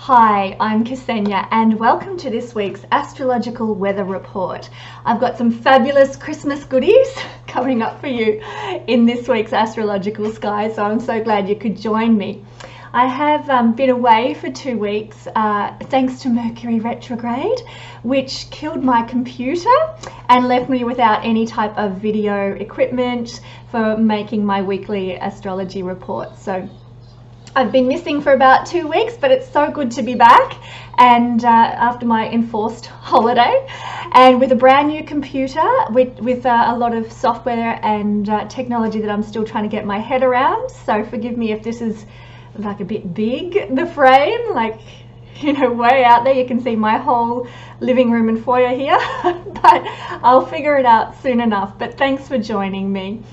Hi, I'm Kesenya and welcome to this week's astrological weather report. I've got some fabulous Christmas goodies coming up for you in this week's astrological sky, so I'm so glad you could join me. I have been away for 2 weeks thanks to Mercury retrograde, which killed my computer and left me without any type of video equipment for making my weekly astrology report. So I've been missing for about 2 weeks, but it's so good to be back and after my enforced holiday and with a brand new computer with a lot of software and technology that I'm still trying to get my head around. So forgive me if this is like a bit big, the frame, like, you know, way out there. You can see my whole living room and foyer here, but I'll figure it out soon enough. But thanks for joining me.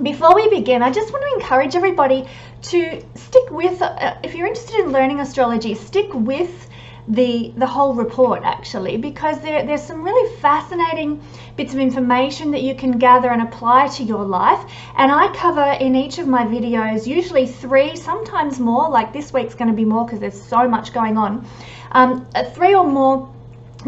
Before we begin, I just want to encourage everybody to stick with, if you're interested in learning astrology, stick with the whole report actually, because there's some really fascinating bits of information that you can gather and apply to your life. And I cover in each of my videos usually 3, sometimes more, like this week's going to be more because there's so much going on, 3 or more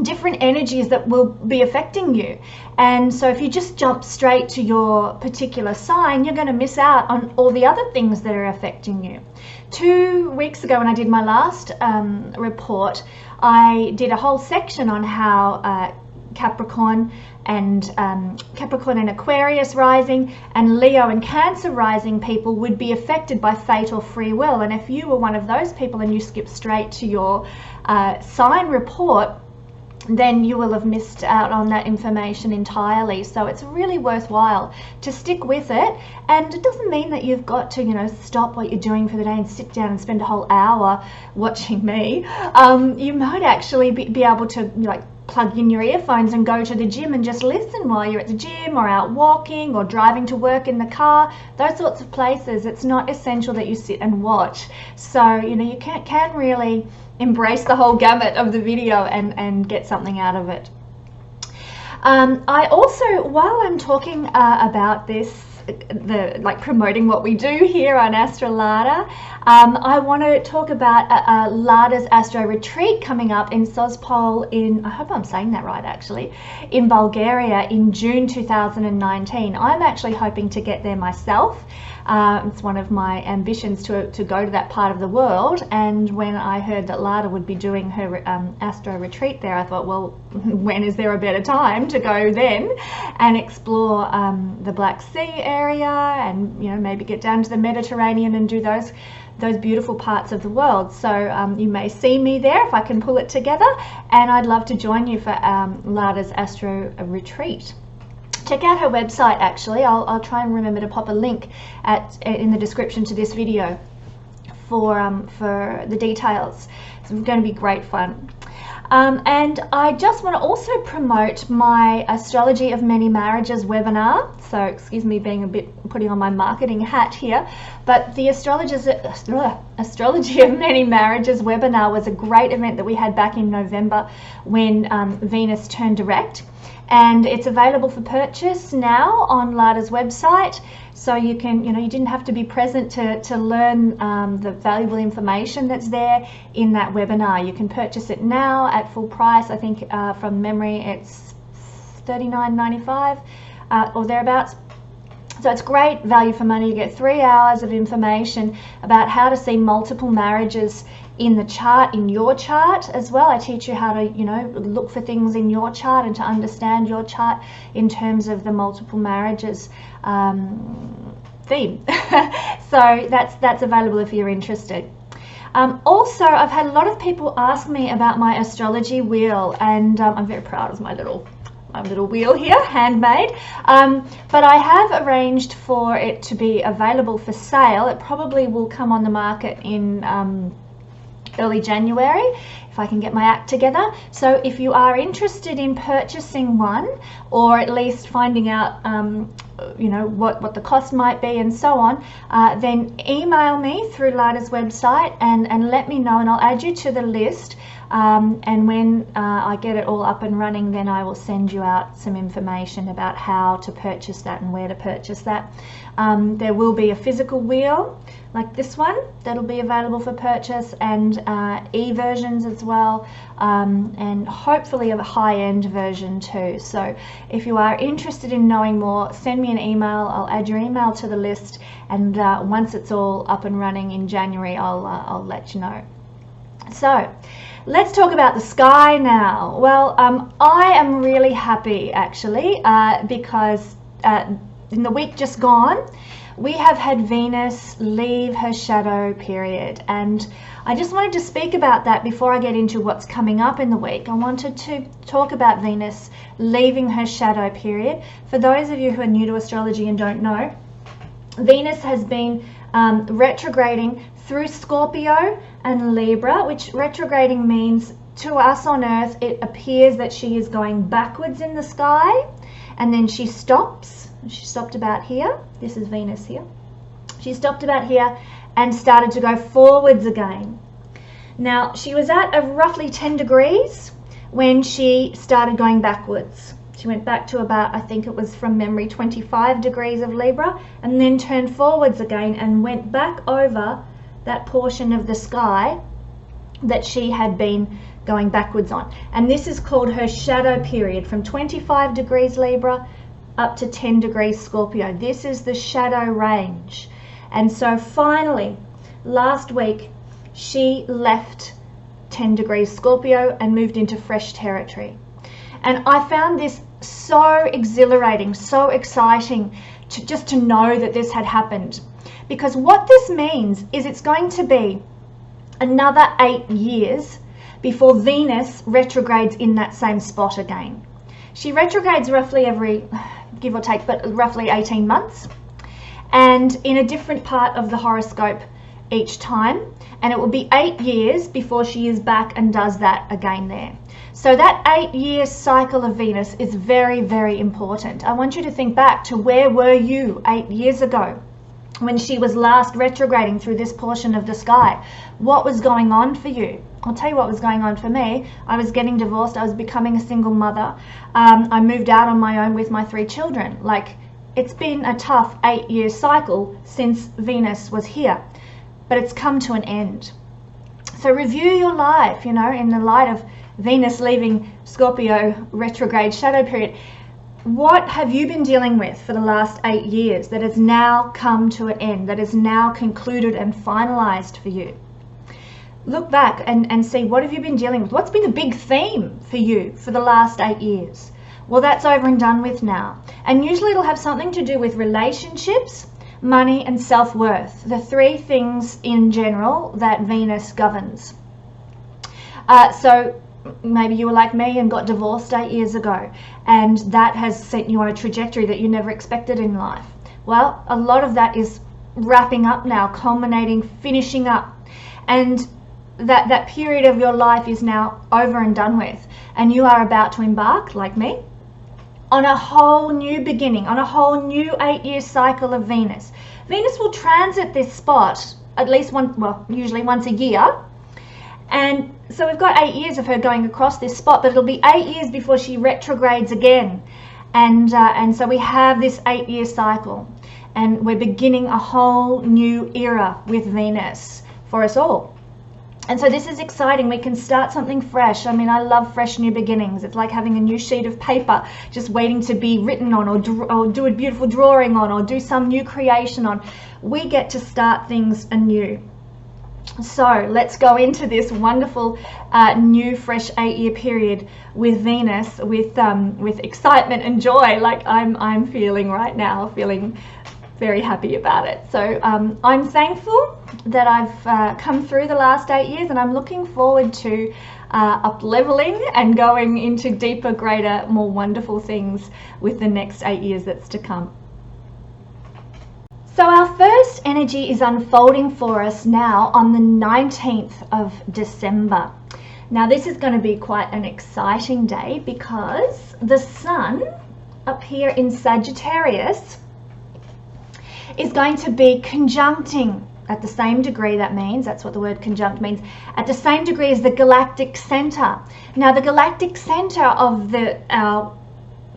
different energies that will be affecting you. And so if you just jump straight to your particular sign, you're going to miss out on all the other things that are affecting you. 2 weeks ago when I did my last report, I did a whole section on how Capricorn and Aquarius rising and Leo and Cancer rising people would be affected by fate or free will. And if you were one of those people and you skip straight to your sign report, then you will have missed out on that information entirely. So it's really worthwhile to stick with it. And it doesn't mean that you've got to, you know, stop what you're doing for the day and sit down and spend a whole hour watching me. You might actually be able to, like, plug in your earphones and go to the gym and just listen while you're at the gym or out walking or driving to work in the car, those sorts of places. It's not essential that you sit and watch. So, you know, you can really embrace the whole gamut of the video and get something out of it. I also, while I'm talking about this, promoting what we do here on Astrolada, I want to talk about Lada's Astro Retreat coming up in Sospol in, I hope I'm saying that right actually, in Bulgaria in June 2019. I'm actually hoping to get there myself. It's one of my ambitions to go to that part of the world, and when I heard that Lada would be doing her Astro Retreat there, I thought, well, when is there a better time to go then and explore the Black Sea area and, you know, maybe get down to the Mediterranean and do those beautiful parts of the world. So you may see me there if I can pull it together, and I'd love to join you for Lada's Astro Retreat. Check out her website actually. I'll try and remember to pop a link in the description to this video for the details. It's going to be great fun. And I just want to also promote my Astrology of Many Marriages webinar. So excuse me being a bit putting on my marketing hat here, but the Astrology of Many Marriages webinar was a great event that we had back in November when Venus turned direct. And it's available for purchase now on Lada's website, so you can, you know, you didn't have to be present to learn the valuable information that's there in that webinar. You can purchase it now at full price. I think from memory it's $39.95 or thereabouts. So it's great value for money. You get 3 hours of information about how to see multiple marriages in the chart, in your chart as well. I teach you how to, you know, look for things in your chart and to understand your chart in terms of the multiple marriages theme. So that's available if you're interested. Also, I've had a lot of people ask me about my astrology wheel, and I'm very proud of my little wheel here, handmade, but I have arranged for it to be available for sale. It probably will come on the market in early January if I can get my act together. So if you are interested in purchasing one, or at least finding out you know, what the cost might be and so on, then email me through Lada's website and let me know, and I'll add you to the list and when I get it all up and running, then I will send you out some information about how to purchase that and where to purchase that. There will be a physical wheel like this one that'll be available for purchase, and e-versions as well, and hopefully a high-end version too. So if you are interested in knowing more, send me an email. I'll add your email to the list, and once it's all up and running in January, I'll let you know. So let's talk about the sky now. Well, I am really happy actually, because in the week just gone, we have had Venus leave her shadow period, and I just wanted to speak about that before I get into what's coming up in the week. I wanted to talk about Venus leaving her shadow period. For those of you who are new to astrology and don't know, Venus has been retrograding through Scorpio and Libra, which retrograding means to us on Earth, it appears that she is going backwards in the sky, and then she stops. She stopped about here. This is Venus here. She stopped about here and started to go forwards again. Now, she was at roughly 10 degrees when she started going backwards. She went back to about, I think it was from memory, 25 degrees of Libra, and then turned forwards again and went back over that portion of the sky that she had been going backwards on. And this is called her shadow period, from 25 degrees Libra up to 10 degrees Scorpio. This is the shadow range. And so finally, last week, she left 10 degrees Scorpio and moved into fresh territory. And I found this so exhilarating, so exciting just to know that this had happened. Because what this means is it's going to be another 8 years before Venus retrogrades in that same spot again. She retrogrades roughly every, give or take, but roughly 18 months, and in a different part of the horoscope each time, and it will be 8 years before she is back and does that again there. So that 8-year cycle of Venus is very, very important. I want you to think back to where were you 8 years ago when she was last retrograding through this portion of the sky. What was going on for you? I'll tell you what was going on for me. I was getting divorced. I was becoming a single mother. I moved out on my own with my 3 children. Like, it's been a tough 8-year cycle since Venus was here, but it's come to an end. So review your life, you know, in the light of Venus leaving Scorpio retrograde shadow period. What have you been dealing with for the last 8 years that has now come to an end, that is now concluded and finalized for you? Look back and see, what have you been dealing with? What's been the big theme for you for the last 8 years? Well, that's over and done with now. And usually it'll have something to do with relationships, money, and self-worth. The 3 things in general that Venus governs. So maybe you were like me and got divorced 8 years ago, and that has sent you on a trajectory that you never expected in life. Well, a lot of that is wrapping up now, culminating, finishing up. And that period of your life is now over and done with, and you are about to embark, like me, on a whole new beginning, on a whole new 8-year cycle of Venus. Venus will transit this spot at least usually once a year, and so we've got 8 years of her going across this spot, but it'll be 8 years before she retrogrades again, and so we have this 8-year cycle, and we're beginning a whole new era with Venus for us all. And so this is exciting. We can start something fresh. I mean, I love fresh new beginnings. It's like having a new sheet of paper just waiting to be written on, or do a beautiful drawing on, or do some new creation on. We get to start things anew. So let's go into this wonderful new fresh 8-year period with Venus with excitement and joy, like I'm feeling right now, feeling very happy about it. So I'm thankful that I've come through the last 8 years, and I'm looking forward to up-leveling and going into deeper, greater, more wonderful things with the next 8 years that's to come. So our first energy is unfolding for us now on the 19th of December. Now this is going to be quite an exciting day because the Sun up here in Sagittarius is going to be conjuncting at the same degree, that's what the word conjunct means, at the same degree as the galactic center. Now, the galactic center of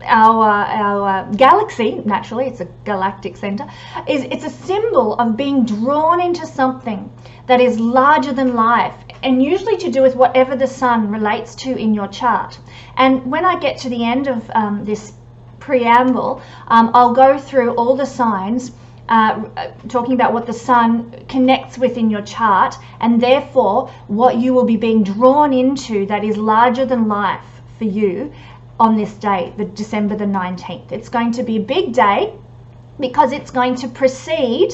our galaxy, naturally, it's a galactic center, it's a symbol of being drawn into something that is larger than life, and usually to do with whatever the sun relates to in your chart. And when I get to the end of this preamble, I'll go through all the signs, talking about what the sun connects with in your chart, and therefore what you will be being drawn into that is larger than life for you on this day, the December the 19th. It's going to be a big day because it's going to precede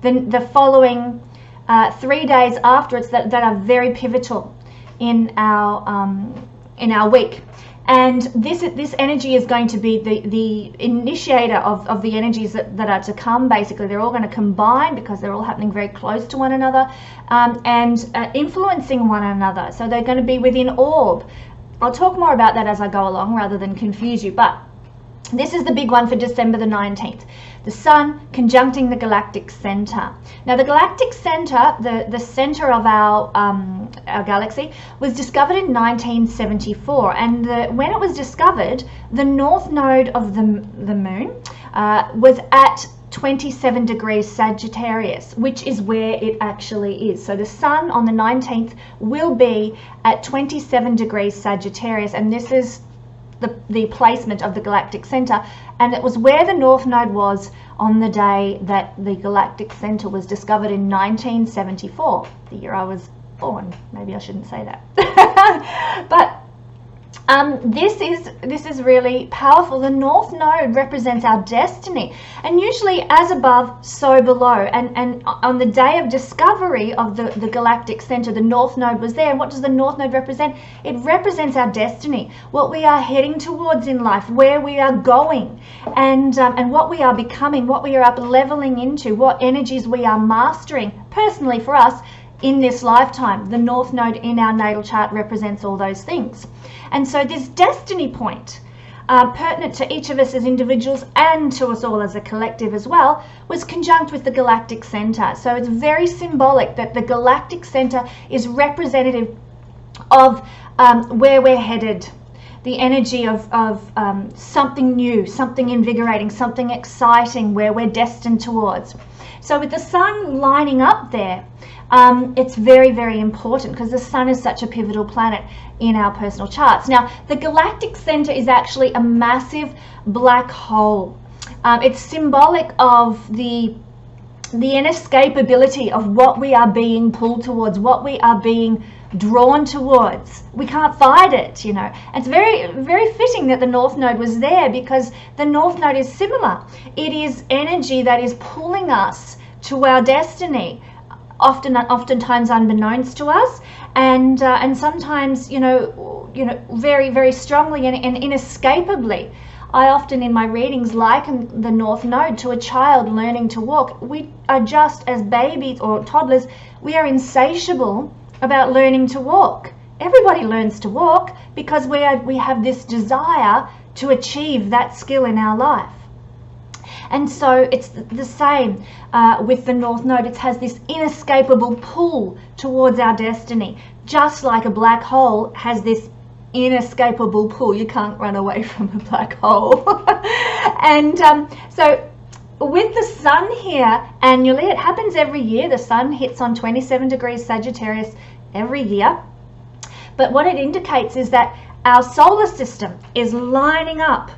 the following 3 days after it that are very pivotal in our week. And this energy is going to be the initiator of the energies that are to come. Basically, they're all going to combine because they're all happening very close to one another, and influencing one another. So they're going to be within orb. I'll talk more about that as I go along rather than confuse you, but this is the big one for December the 19th. The sun conjuncting the galactic center. Now, the galactic center, the center of our galaxy, was discovered in 1974, and when it was discovered, the north node of the moon was at 27 degrees Sagittarius, which is where it actually is. So the sun on the 19th will be at 27 degrees Sagittarius, and this is the placement of the galactic center, and it was where the north node was on the day that the galactic center was discovered in 1974, the year I was born. Maybe I shouldn't say that. But this is really powerful. The north node represents our destiny, and usually as above, so below. And on the day of discovery of the galactic center, the north node was there. And what does the north node represent? It represents our destiny, what we are heading towards in life, where we are going, and what we are becoming, what we are up leveling into, what energies we are mastering personally for us in this lifetime. The north node in our natal chart represents all those things. And so this destiny point, pertinent to each of us as individuals and to us all as a collective as well, was conjunct with the galactic center. So it's very symbolic that the galactic center is representative of where we're headed, the energy of something new, something invigorating, something exciting, where we're destined towards. So with the sun lining up there, it's very, very important because the sun is such a pivotal planet in our personal charts. Now, the galactic center is actually a massive black hole. It's symbolic of the inescapability of what we are being pulled towards, what we are being drawn towards. We can't fight it, you know. It's very, very fitting that the north node was there, because the north node is similar. It is energy that is pulling us to our destiny, oftentimes unbeknownst to us, and sometimes very, very strongly and inescapably. I often in my readings liken the north node to a child learning to walk. We are just as babies or toddlers, we are insatiable about learning to walk. Everybody learns to walk because we have this desire to achieve that skill in our life. And so it's the same with the north node. It has this inescapable pull towards our destiny, just like a black hole has this inescapable pull. You can't run away from a black hole. And so with the sun here annually, it happens every year. The sun hits on 27 degrees Sagittarius every year. But what it indicates is that our solar system is lining up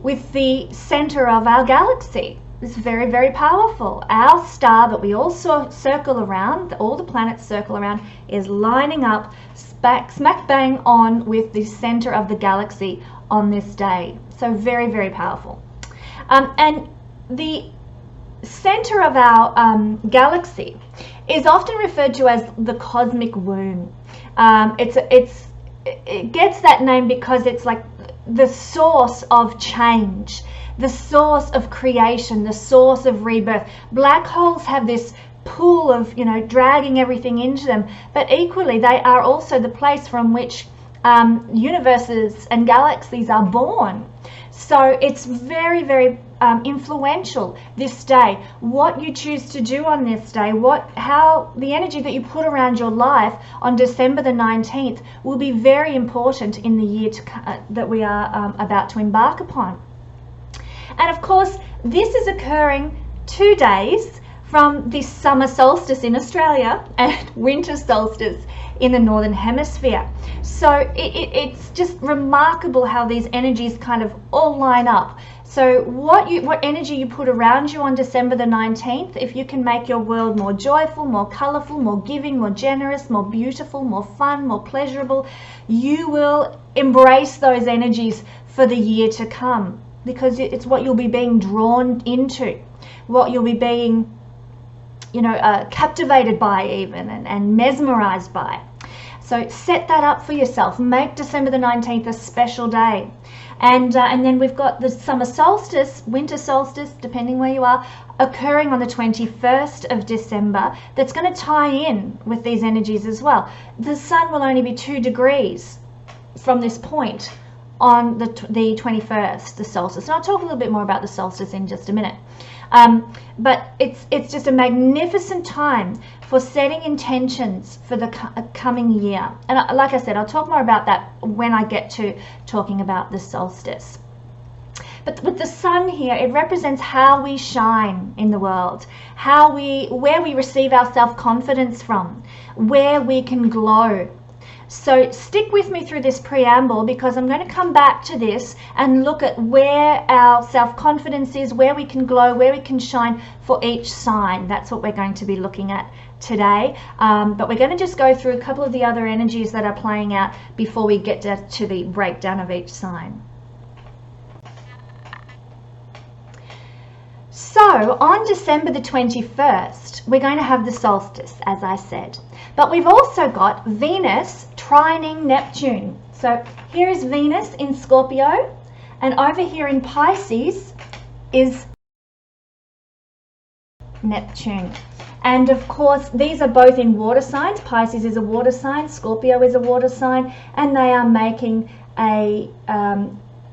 with the center of our galaxy. It's very, very powerful. Our star that we all circle around, all the planets circle around, is lining up smack bang on with the center of the galaxy on this day. So very, very powerful. And the center of our galaxy is often referred to as the cosmic womb. It gets that name because it's like the source of change, the source of creation, the source of rebirth. Black holes have this pull of, dragging everything into them, but equally they are also the place from which universes and galaxies are born. So it's very, very influential this day. What you choose to do on this day, how the energy that you put around your life on December the 19th will be very important in the year that we are about to embark upon. And of course, this is occurring 2 days from the summer solstice in Australia and winter solstice in the northern hemisphere. So it's just remarkable how these energies kind of all line up. So what energy you put around you on December the 19th, if you can make your world more joyful, more colorful, more giving, more generous, more beautiful, more fun, more pleasurable, you will embrace those energies for the year to come, because it's what you'll be being drawn into, what you'll be being captivated by even, and mesmerized by. So set that up for yourself. Make December the 19th a special day. And then we've got the summer solstice, winter solstice, depending where you are, occurring on the 21st of December. That's going to tie in with these energies as well. The sun will only be 2 degrees from this point on the 21st, the solstice. And I'll talk a little bit more about the solstice in just a minute. But it's just a magnificent time for setting intentions for the coming year. And like I said, I'll talk more about that when I get to talking about the solstice. But with the sun here, it represents how we shine in the world, where we receive our self-confidence from, where we can glow. So stick with me through this preamble, because I'm going to come back to this and look at where our self-confidence is, where we can glow, where we can shine for each sign. That's what we're going to be looking at today. But we're going to just go through a couple of the other energies that are playing out before we get to the breakdown of each sign. So on December the 21st, we're going to have the solstice, as I said. But we've also got Venus trining Neptune. So here is Venus in Scorpio, and over here in Pisces is Neptune. And of course, these are both in water signs. Pisces is a water sign, Scorpio is a water sign, and they are making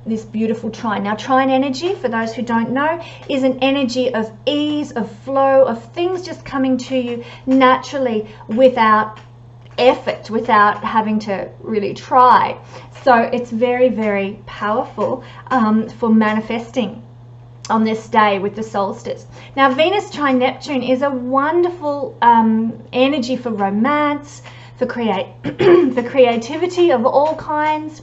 this beautiful trine. Now, trine energy, for those who don't know, is an energy of ease, of flow, of things just coming to you naturally without effort, without having to really try. So it's very, very powerful for manifesting on this day with the solstice. Now, Venus trine Neptune is a wonderful energy for romance, for creativity of all kinds,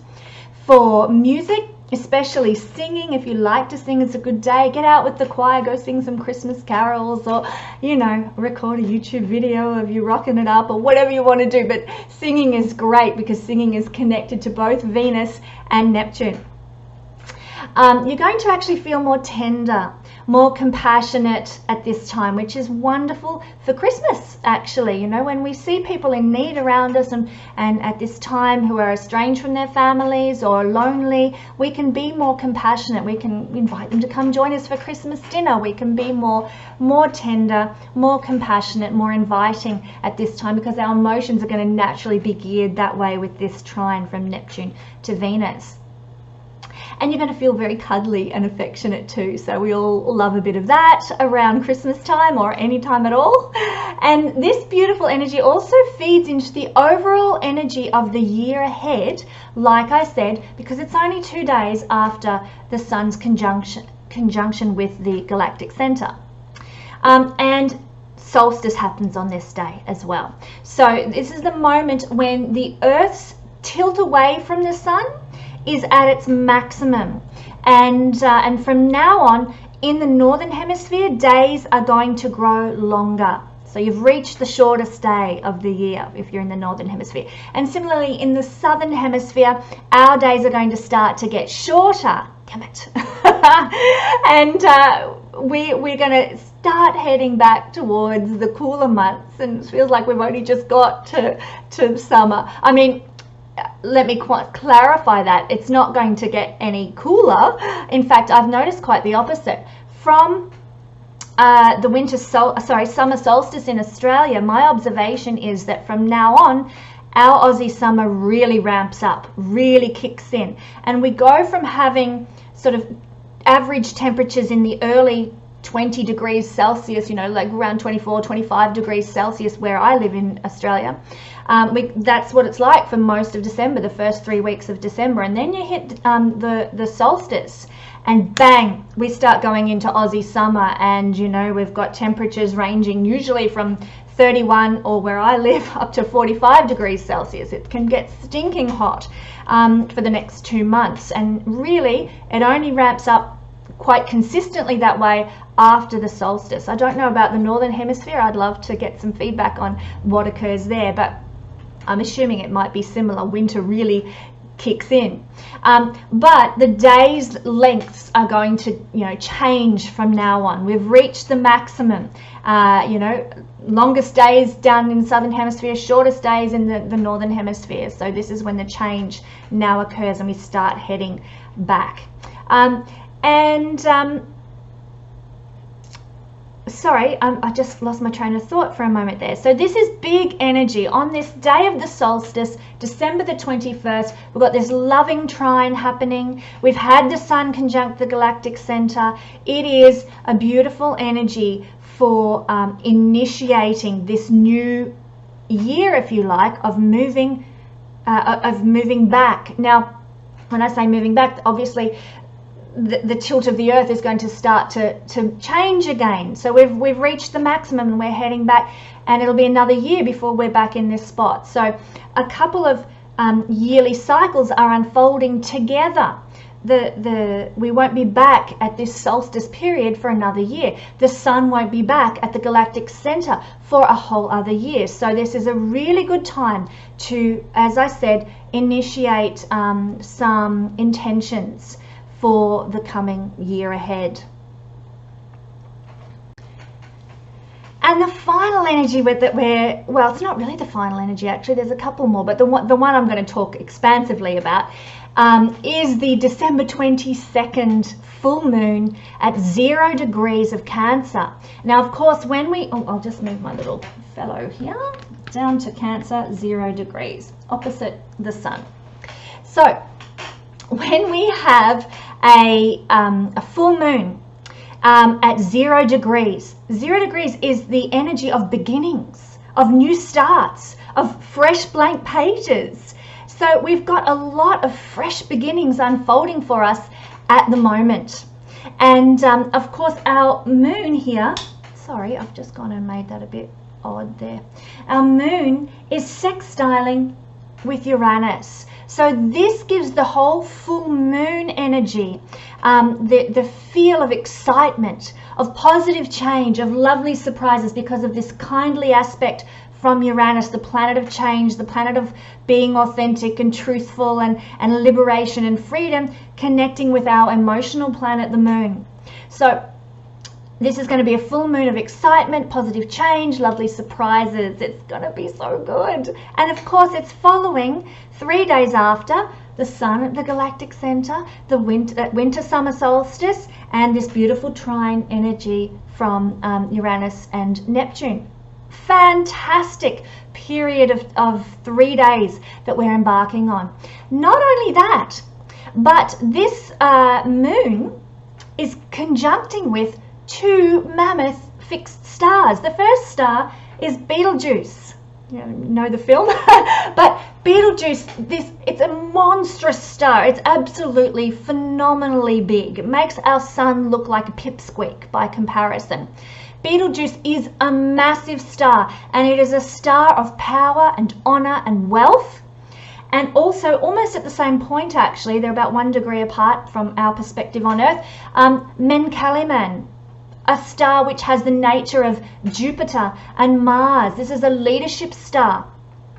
for music, especially singing. If you like to sing, it's a good day. Get out with the choir, go sing some Christmas carols, or record a YouTube video of you rocking it up, or whatever you want to do. But singing is great, because singing is connected to both Venus and Neptune. You're going to actually feel more tender, more compassionate at this time, which is wonderful for Christmas, actually. When we see people in need around us and at this time who are estranged from their families or lonely, we can be more compassionate. We can invite them to come join us for Christmas dinner. We can be more tender, more compassionate, more inviting at this time, because our emotions are going to naturally be geared that way with this trine from Neptune to Venus. And you're going to feel very cuddly and affectionate too. So we all love a bit of that around Christmas time, or any time at all. And this beautiful energy also feeds into the overall energy of the year ahead, like I said, because it's only 2 days after the sun's conjunction with the Galactic Center. And solstice happens on this day as well. So this is the moment when the Earth's tilt away from the sun is at its maximum, and from now on in the northern hemisphere, days are going to grow longer. So you've reached the shortest day of the year if you're in the northern hemisphere. And similarly, in the southern hemisphere, our days are going to start to get shorter. Damn it. And we're going to start heading back towards the cooler months, and it feels like we've only just got to summer. I mean, let me clarify that. It's not going to get any cooler. In fact, I've noticed quite the opposite. From the summer solstice in Australia, my observation is that from now on, our Aussie summer really ramps up, really kicks in. And we go from having sort of average temperatures in the early 20 degrees Celsius, you know, like around 24, 25 degrees Celsius where I live in Australia. That's what it's like for most of December, the first 3 weeks of December. And then you hit the solstice, and bang, we start going into Aussie summer. And, you know, we've got temperatures ranging usually from 31, or where I live, up to 45 degrees Celsius. It can get stinking hot for the next 2 months. And really, it only ramps up quite consistently that way after the solstice. I don't know about the northern hemisphere. I'd love to get some feedback on what occurs there, but I'm assuming it might be similar. Winter really kicks in, but the days lengths are going to, you know, change from now on. We've reached the maximum, you know, longest days down in the southern hemisphere, shortest days in the northern hemisphere. So this is when the change now occurs and we start heading back. Sorry, I just lost my train of thought for a moment there. So this is big energy. On this day of the solstice, December the 21st, we've got this loving trine happening. We've had the sun conjunct the galactic center. It is a beautiful energy for initiating this new year, if you like, of moving back. Now, when I say moving back, obviously the tilt of the earth is going to start to change again. So we've reached the maximum and we're heading back, and it'll be another year before we're back in this spot. So a couple of yearly cycles are unfolding together. We won't be back at this solstice period for another year. The sun won't be back at the galactic center for a whole other year. So this is a really good time to, as I said, initiate some intentions for the coming year ahead. And the final energy well, it's not really the final energy actually, there's a couple more, but the one I'm going to talk expansively about is the December 22nd full moon at 0 degrees of Cancer. Now, of course, when I'll just move my little fellow here, down to Cancer, 0 degrees, opposite the sun. So when we have a full moon at 0 degrees, 0 degrees is the energy of beginnings, of new starts, of fresh blank pages. So we've got a lot of fresh beginnings unfolding for us at the moment. And of course our moon here, sorry, I've just gone and made that a bit odd there. Our moon is sextiling with Uranus. So this gives the whole full moon energy, the feel of excitement, of positive change, of lovely surprises, because of this kindly aspect from Uranus, the planet of change, the planet of being authentic and truthful and liberation and freedom, connecting with our emotional planet, the moon. So this is going to be a full moon of excitement, positive change, lovely surprises. It's going to be so good. And of course, it's following 3 days after the sun at the galactic center, the winter summer solstice, and this beautiful trine energy from Uranus and Neptune. Fantastic period of 3 days that we're embarking on. Not only that, but this moon is conjuncting with 2 mammoth fixed stars. The first star is Betelgeuse. You know the film? But Betelgeuse, it's a monstrous star. It's absolutely phenomenally big. It makes our sun look like a pipsqueak by comparison. Betelgeuse is a massive star, and it is a star of power and honor and wealth. And also, almost at the same point actually, they're about 1 degree apart from our perspective on Earth, Menkaliman, a star which has the nature of Jupiter and Mars. This is a leadership star,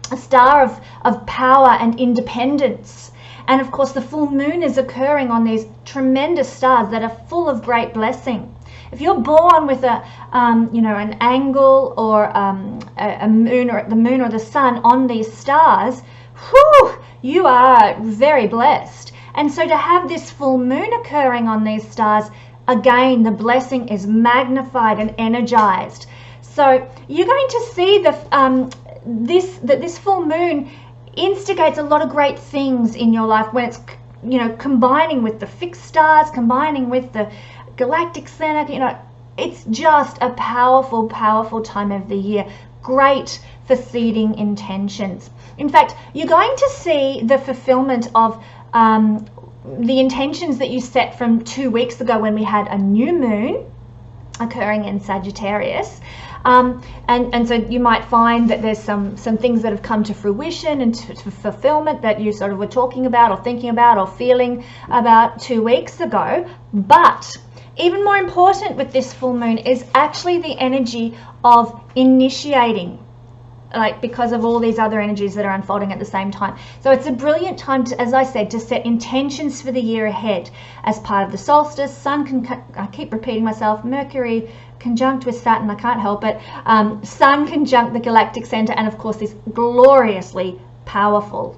a star of power and independence. And of course, the full moon is occurring on these tremendous stars that are full of great blessing. If you're born with an angle or a moon, or the moon or the sun on these stars, whew, you are very blessed. And so to have this full moon occurring on these stars, again, the blessing is magnified and energized. So you're going to see this full moon instigates a lot of great things in your life when it's you know, combining with the fixed stars, combining with the Galactic Center, you know, it's just a powerful, powerful time of the year. Great for seeding intentions. In fact, you're going to see the fulfillment of the intentions that you set from 2 weeks ago when we had a new moon occurring in Sagittarius. And so you might find that there's some things that have come to fruition and to fulfillment that you sort of were talking about or thinking about or feeling about 2 weeks ago. But even more important with this full moon is actually the energy of initiating, like, because of all these other energies that are unfolding at the same time. So it's a brilliant time to, as I said, to set intentions for the year ahead as part of the solstice. I keep repeating myself, Mercury conjunct with Saturn, I can't help it. Sun conjunct the Galactic Center, and of course this gloriously powerful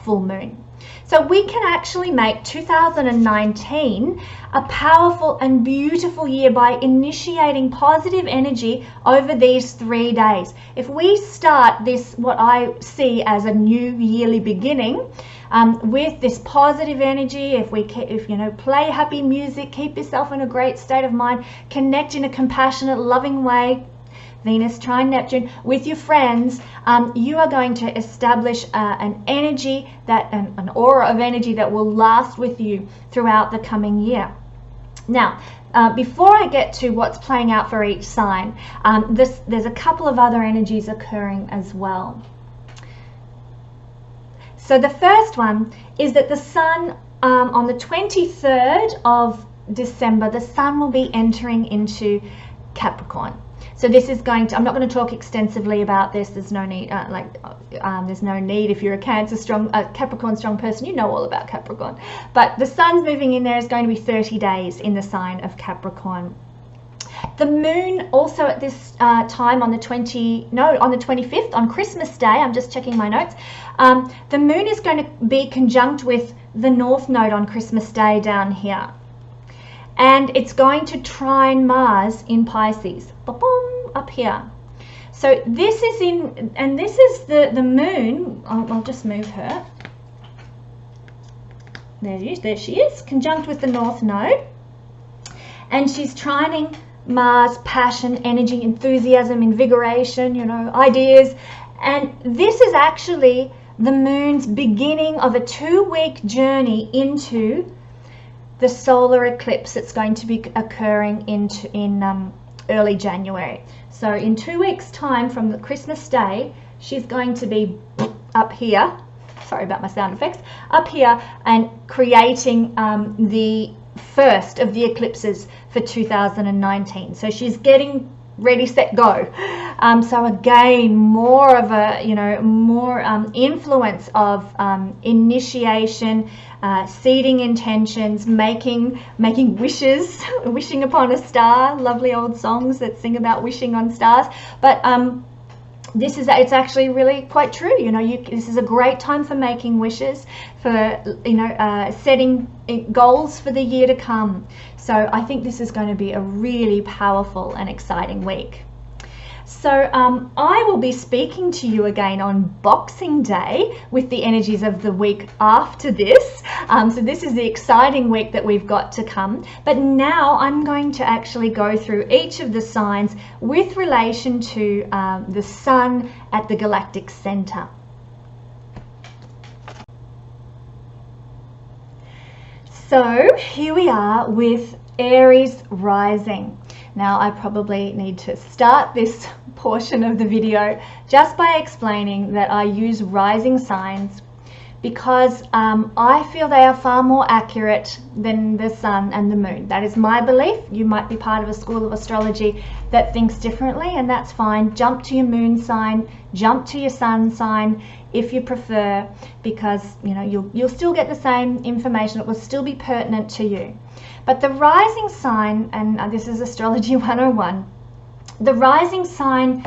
full moon. So we can actually make 2019 a powerful and beautiful year by initiating positive energy over these 3 days. If we start this, what I see as a new yearly beginning, with this positive energy, if you know, play happy music, keep yourself in a great state of mind, connect in a compassionate, loving way, Venus trine Neptune, with your friends, you are going to establish an energy, an aura of energy that will last with you throughout the coming year. Now, before I get to what's playing out for each sign, there's a couple of other energies occurring as well. So the first one is that the Sun, on the 23rd of December, the Sun will be entering into Capricorn. So this is going to, I'm not going to talk extensively about this. There's no need, there's no need if you're a Capricorn strong person, you know all about Capricorn. But the Sun's moving in there is going to be 30 days in the sign of Capricorn. The moon also at this time on the 25th, on Christmas Day, I'm just checking my notes, the moon is going to be conjunct with the North Node on Christmas Day down here. And it's going to trine Mars in Pisces, ba-boom, up here. So this is and this is the moon. I'll just move her. There she is, conjunct with the North Node. And she's trining Mars, passion, energy, enthusiasm, invigoration, you know, ideas. And this is actually the moon's beginning of a 2-week journey into the solar eclipse that's going to be occurring in early January. So in 2 weeks' time from the Christmas Day, she's going to be up here, sorry about my sound effects, up here and creating the first of the eclipses for 2019. So she's getting ready, set, go. So again, more of a, you know, more influence of initiation, seeding intentions, making wishes, wishing upon a star, lovely old songs that sing about wishing on stars. But it's actually really quite true. You know, this is a great time for making wishes, for, you know, setting goals for the year to come. So I think this is going to be a really powerful and exciting week. So I will be speaking to you again on Boxing Day with the energies of the week after this. So this is the exciting week that we've got to come. But now I'm going to actually go through each of the signs with relation to the Sun at the Galactic Center. So here we are with Aries rising. Now I probably need to start this portion of the video just by explaining that I use rising signs because I feel they are far more accurate than the Sun and the Moon. That is my belief. You might be part of a school of astrology that thinks differently, and that's fine. Jump to your Moon sign, jump to your Sun sign if you prefer, because you know you'll still get the same information. It will still be pertinent to you. But the rising sign, and this is Astrology 101, the rising sign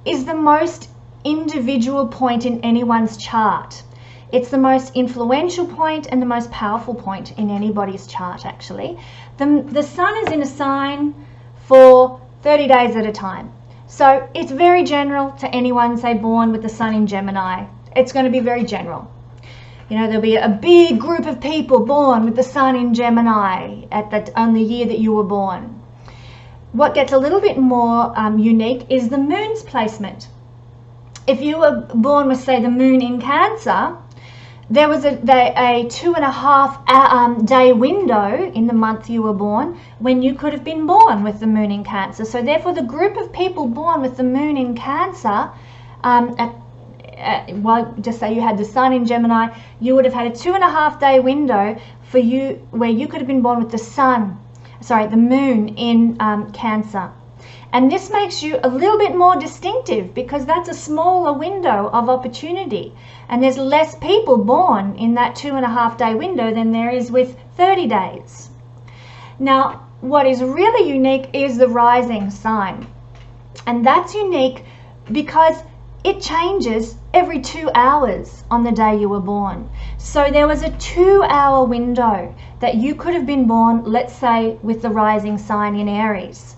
is the most individual point in anyone's chart. It's the most influential point and the most powerful point in anybody's chart, actually. The Sun is in a sign for 30 days at a time. So it's very general to anyone, say, born with the Sun in Gemini. It's going to be very general. You know, there'll be a big group of people born with the sun in Gemini on the year that you were born. What gets a little bit more unique is the moon's placement. If you were born with, say, the moon in Cancer, there was a 2.5 day window in the month you were born when you could have been born with the moon in Cancer. So therefore, the group of people born with the moon in Cancer, well, just say you had the sun in Gemini, you would have had a 2.5 day window for you where you could have been born with the moon in Cancer. And this makes you a little bit more distinctive because that's a smaller window of opportunity. And there's less people born in that 2.5 day window than there is with 30 days. Now, what is really unique is the rising sign. And that's unique because it changes every 2 hours on the day you were born. So there was a 2-hour window that you could have been born, let's say, with the rising sign in Aries.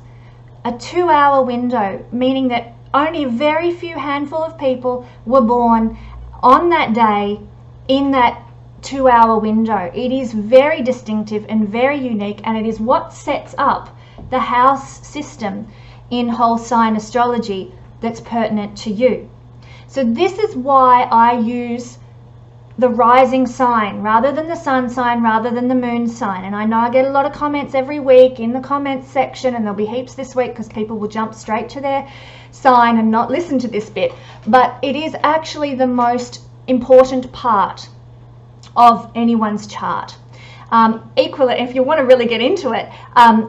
A 2-hour window, meaning that only a very few handful of people were born on that day in that 2-hour window. It is very distinctive and very unique, and it is what sets up the house system in whole sign astrology that's pertinent to you. So this is why I use the rising sign rather than the sun sign, rather than the moon sign. And I know I get a lot of comments every week in the comments section, and there'll be heaps this week because people will jump straight to their sign and not listen to this bit. But it is actually the most important part of anyone's chart. Equally, if you want to really get into it,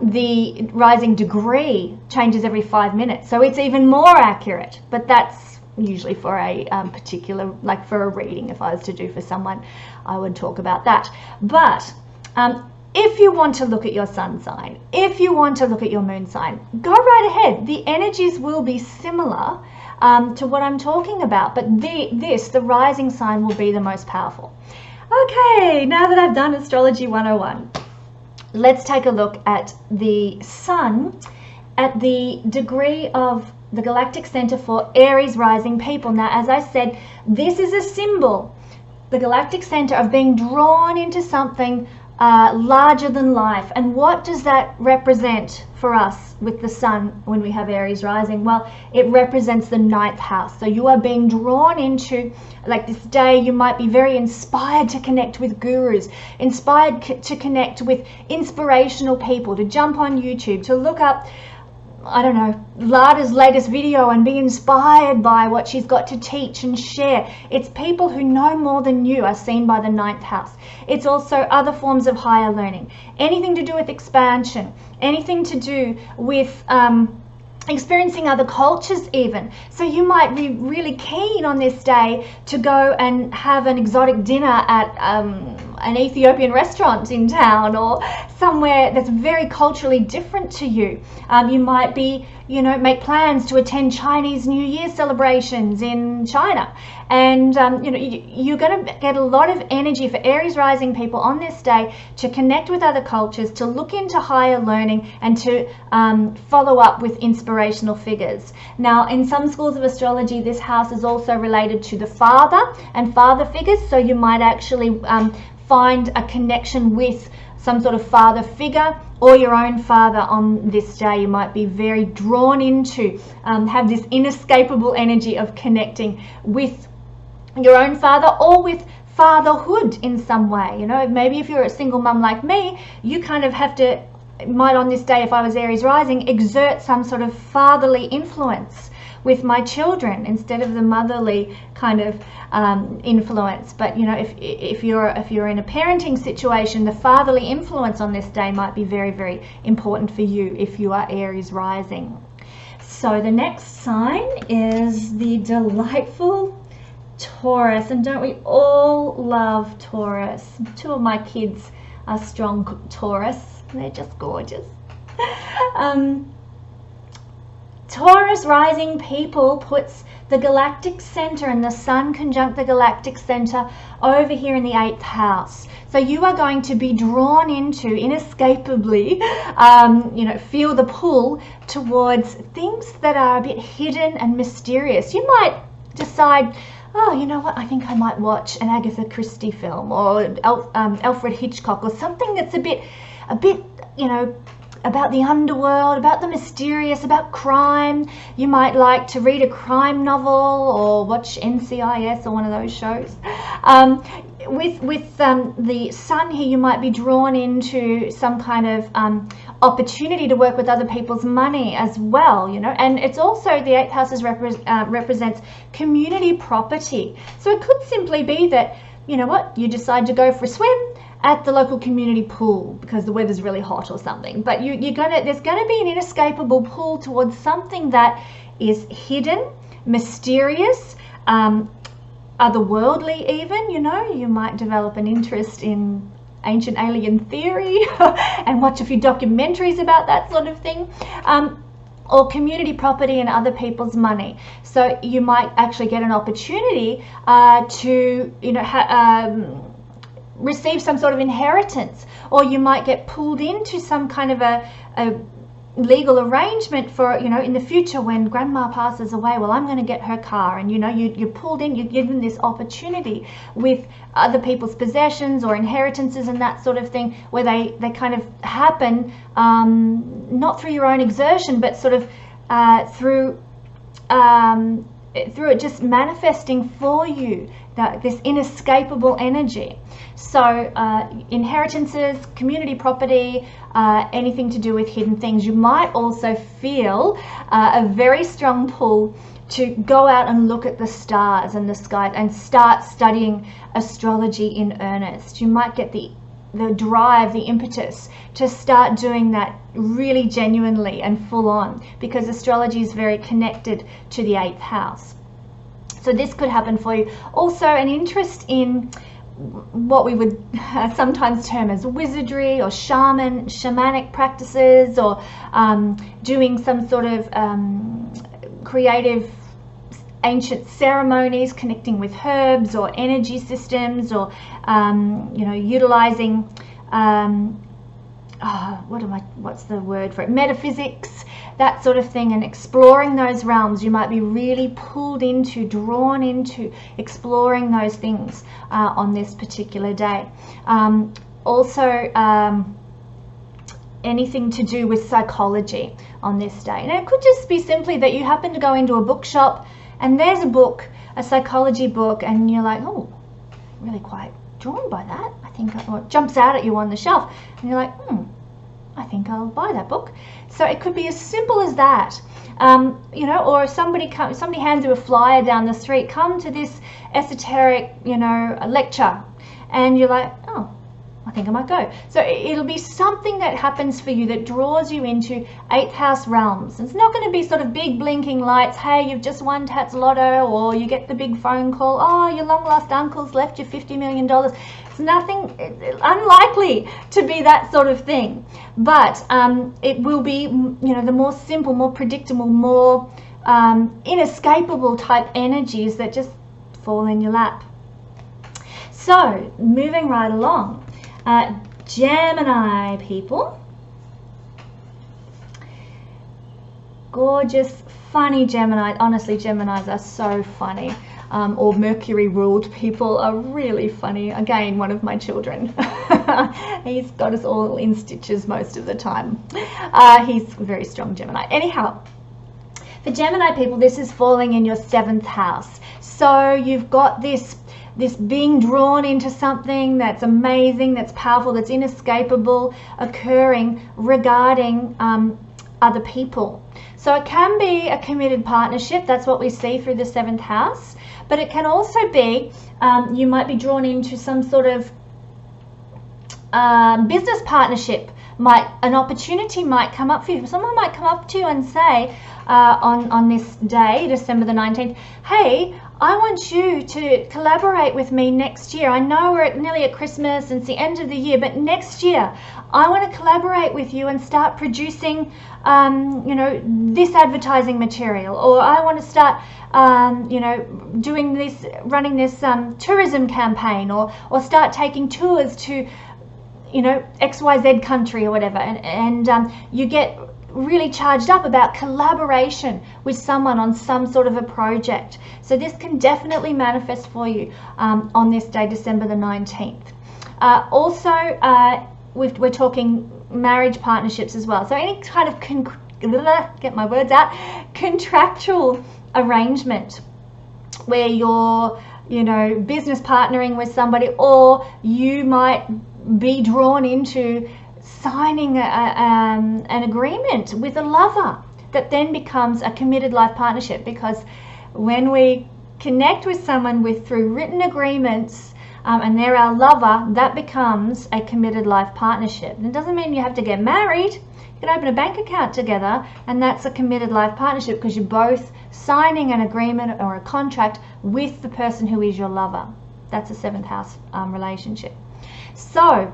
the rising degree changes every 5 minutes. So it's even more accurate, but that's usually for a particular, like for a reading. If I was to do for someone, I would talk about that. But if you want to look at your sun sign, if you want to look at your moon sign, go right ahead. The energies will be similar to what I'm talking about, but the rising sign will be the most powerful. Okay, now that I've done Astrology 101, let's take a look at the sun at the degree of the Galactic Center for Aries rising people. Now, as I said, this is a symbol, the Galactic Center, of being drawn into something larger than life. And what does that represent for us with the sun when we have Aries rising? Well, it represents the 9th house. So you are being drawn into, like this day, you might be very inspired to connect with gurus, inspired to connect with inspirational people, to jump on YouTube, to look up, I don't know, Lada's latest video and be inspired by what she's got to teach and share. It's people who know more than you are seen by the 9th house. It's also other forms of higher learning. Anything to do with expansion, anything to do with experiencing other cultures even. So you might be really keen on this day to go and have an exotic dinner at an Ethiopian restaurant in town, or somewhere that's very culturally different to you. You might be, make plans to attend Chinese New Year celebrations in China. And, you're going to get a lot of energy for Aries rising people on this day to connect with other cultures, to look into higher learning, and to follow up with inspirational figures. Now, in some schools of astrology, this house is also related to the father and father figures. So you might actually find a connection with some sort of father figure or your own father on this day. You might be very drawn into, have this inescapable energy of connecting with your own father or with fatherhood in some way. Maybe if you're a single mum like me, you kind of have to, might on this day, if I was Aries rising, exert some sort of fatherly influence with my children instead of the motherly kind of influence. But if you're in a parenting situation, the fatherly influence on this day might be very, very important for you if you are Aries rising. So the next sign is the delightful Taurus, and don't we all love Taurus? 2 of my kids are strong Taurus. They're just gorgeous. Taurus rising people puts the Galactic Center and the Sun conjunct the Galactic Center over here in the 8th house. So you are going to be drawn into, inescapably, feel the pull towards things that are a bit hidden and mysterious. You might decide, oh, you know what, I think I might watch an Agatha Christie film, or Alfred Hitchcock, or something that's a bit, you know, about the underworld, about the mysterious, about crime. You might like to read a crime novel or watch NCIS or one of those shows. With the sun here, you might be drawn into some kind of opportunity to work with other people's money as well, you know. And it's also, the 8th house represents community property. So it could simply be that, you know what, you decide to go for a swim at the local community pool because the weather's really hot or something. But there's gonna be an inescapable pull towards something that is hidden, mysterious, otherworldly even, you know. You might develop an interest in ancient alien theory and watch a few documentaries about that sort of thing. Or community property and other people's money. So you might actually get an opportunity to, you know, receive some sort of inheritance, or you might get pulled into some kind of a legal arrangement for, you know, in the future when grandma passes away, well, I'm going to get her car, and you know, you're pulled in, you're given this opportunity with other people's possessions or inheritances and that sort of thing, where they kind of happen not through your own exertion, but sort of through it just manifesting for you, this inescapable energy. So inheritances, community property, anything to do with hidden things. You might also feel a very strong pull to go out and look at the stars and the sky and start studying astrology in earnest. You might get the drive, the impetus to start doing that really genuinely and full on, because astrology is very connected to the 8th house. So this could happen for you. Also, an interest in what we would sometimes term as wizardry or shamanic practices, or doing some sort of creative ancient ceremonies, connecting with herbs or energy systems, or you know, utilizing what's the word for it, metaphysics, that sort of thing, and exploring those realms. You might be really pulled into, drawn into exploring those things on this particular day. Also, anything to do with psychology on this day. And it could just be simply that you happen to go into a bookshop and there's a book, a psychology book, and you're like, oh, really quite drawn by that. I think, or it jumps out at you on the shelf, and you're like, I think I'll buy that book. So it could be as simple as that, you know. Or somebody hands you a flyer down the street, come to this esoteric, you know, lecture, and you're like, oh, I think I might go. So it'll be something that happens for you that draws you into 8th house realms. It's not going to be sort of big blinking lights, hey, you've just won Tats Lotto, or you get the big phone call, oh, your long lost uncle's left you $50 million. It's nothing, unlikely to be that sort of thing. But it will be, you know, the more simple, more predictable, more inescapable type energies that just fall in your lap. So moving right along. Gemini people, gorgeous, funny Gemini. Honestly, Geminis are so funny. Or Mercury ruled people are really funny. Again, one of my children. He's got us all in stitches most of the time. He's a very strong Gemini. Anyhow, for Gemini people, this is falling in your 7th house. So you've got this being drawn into something that's amazing, that's powerful, that's inescapable, occurring regarding other people. So it can be a committed partnership. That's what we see through the 7th house. But it can also be, you might be drawn into some sort of business partnership. An opportunity might come up for you. Someone might come up to you and say, on this day, December the 19th, hey, I want you to collaborate with me next year. I know we're nearly at Christmas and it's the end of the year, but next year I want to collaborate with you and start producing, you know, this advertising material, or I want to start, you know, doing this, running this tourism campaign, or start taking tours to, you know, XYZ country or whatever, and you get really charged up about collaboration with someone on some sort of a project. So this can definitely manifest for you on this day, December the 19th. We're talking marriage partnerships as well. So any kind of, get my words out, contractual arrangement where you're, business partnering with somebody, or you might be drawn into signing an agreement with a lover that then becomes a committed life partnership. Because when we connect with someone through written agreements and they're our lover, that becomes a committed life partnership. And it doesn't mean you have to get married. You can open a bank account together, and that's a committed life partnership because you're both signing an agreement or a contract with the person who is your lover. That's a 7th house relationship. So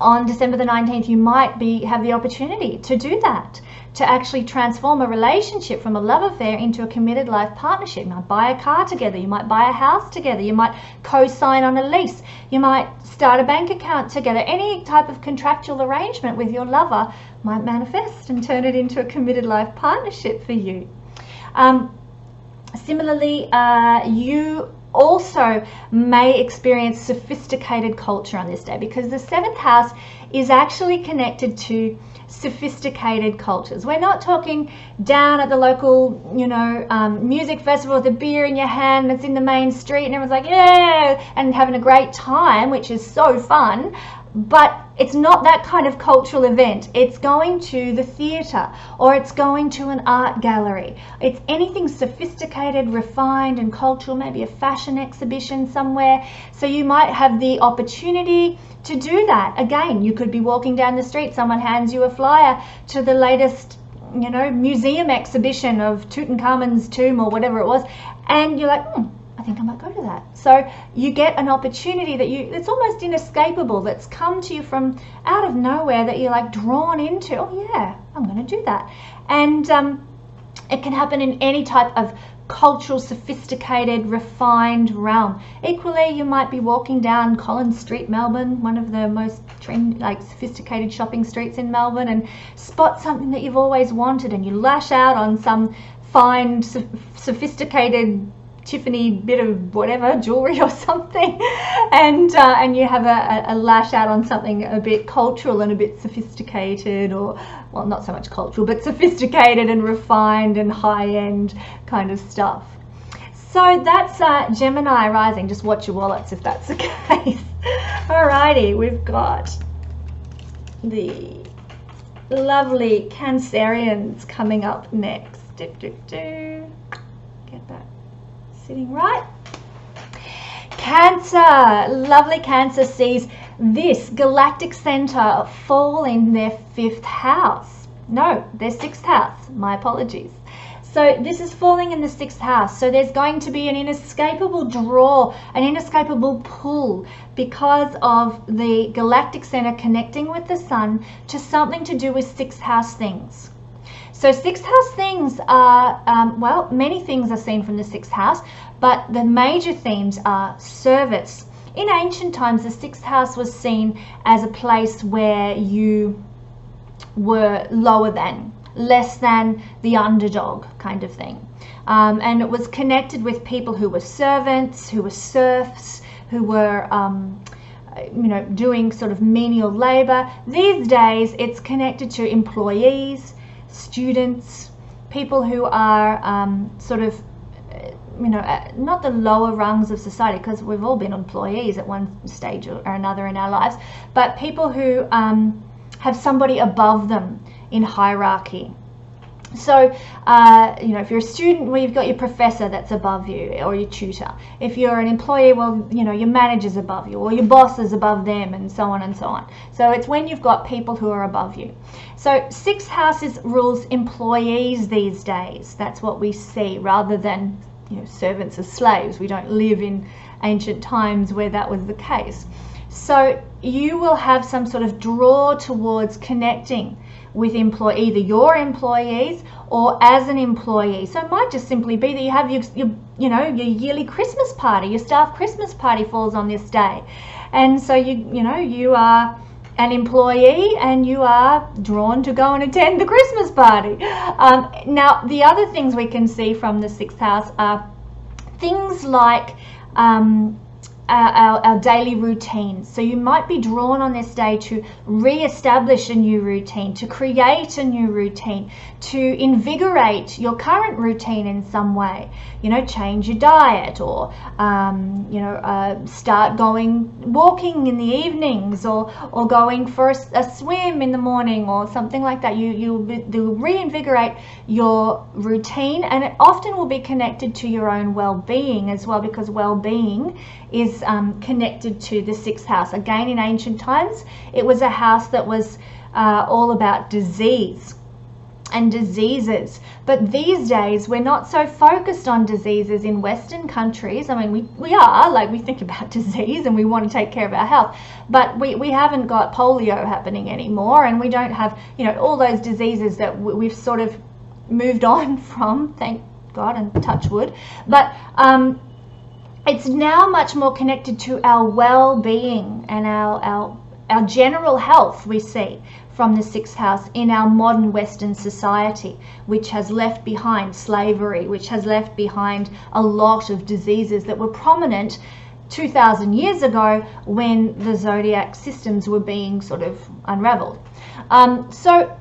on December the 19th, you might have the opportunity to do that, to actually transform a relationship from a love affair into a committed life partnership. You might buy a car together, you might buy a house together, you might co-sign on a lease, you might start a bank account together. Any type of contractual arrangement with your lover might manifest and turn it into a committed life partnership for you. Similarly, you also may experience sophisticated culture on this day, because the 7th house is actually connected to sophisticated cultures. We're not talking down at the local, music festival with a beer in your hand that's in the main street and everyone's like, yeah, and having a great time, which is so fun. But it's not that kind of cultural event. It's going to the theatre, or it's going to an art gallery. It's anything sophisticated, refined and cultural, maybe a fashion exhibition somewhere. So you might have the opportunity to do that. Again, you could be walking down the street, someone hands you a flyer to the latest, museum exhibition of Tutankhamun's tomb or whatever it was, and you're like, I think I might go to that. So you get an opportunity it's almost inescapable, that's come to you from out of nowhere, that you're like drawn into. Oh yeah, I'm going to do that. And it can happen in any type of cultural, sophisticated, refined realm. Equally, you might be walking down Collins Street, Melbourne, one of the most sophisticated shopping streets in Melbourne, and spot something that you've always wanted, and you lash out on some fine, sophisticated Tiffany bit of whatever, jewelry or something, and you have a lash out on something a bit cultural and a bit sophisticated, or, well, not so much cultural, but sophisticated and refined and high-end kind of stuff. So that's Gemini rising. Just watch your wallets if that's the case. Alrighty, we've got the lovely Cancerians coming up next. Get that sitting right. Cancer, lovely Cancer sees this Galactic Center fall in their 5th house. No, their 6th house. My apologies. So this is falling in the 6th house. So there's going to be an inescapable draw, an inescapable pull, because of the Galactic Center connecting with the Sun to something to do with 6th house things. So 6th house things are, many things are seen from the 6th house, but the major themes are service. In ancient times, the 6th house was seen as a place where you were lower than, less than the underdog kind of thing. And it was connected with people who were servants, who were serfs, who were doing sort of menial labor. These days, it's connected to employees, students, people who are not the lower rungs of society, because we've all been employees at one stage or another in our lives, but people who have somebody above them in hierarchy. So, if you're a student, well, you've got your professor that's above you, or your tutor. If you're an employee, well, your manager's above you, or your boss is above them, and so on and so on. So it's when you've got people who are above you. So 6th house rules employees these days. That's what we see, rather than servants as slaves. We don't live in ancient times where that was the case. So you will have some sort of draw towards connecting with either your employees or as an employee. So it might just simply be that you have your yearly Christmas party, your staff Christmas party falls on this day, and so you are an employee and you are drawn to go and attend the Christmas party. Now, the other things we can see from the 6th house are things like our daily routines. So you might be drawn on this day to re-establish a new routine, to create a new routine, to invigorate your current routine in some way. You know, change your diet, or start walking in the evenings, or going for a swim in the morning, or something like that. You'll reinvigorate your routine, and it often will be connected to your own well-being as well, because well-being is connected to the 6th house. Again, in ancient times, it was a house that was all about disease and diseases. But these days, we're not so focused on diseases in Western countries. I mean, we are, like, we think about disease and we want to take care of our health, but we haven't got polio happening anymore, and we don't have, you know, all those diseases that we've sort of moved on from, thank God, and touch wood. But it's now much more connected to our well-being and our general health, we see from the 6th house in our modern Western society, which has left behind slavery, which has left behind a lot of diseases that were prominent 2,000 years ago when the zodiac systems were being sort of unraveled. So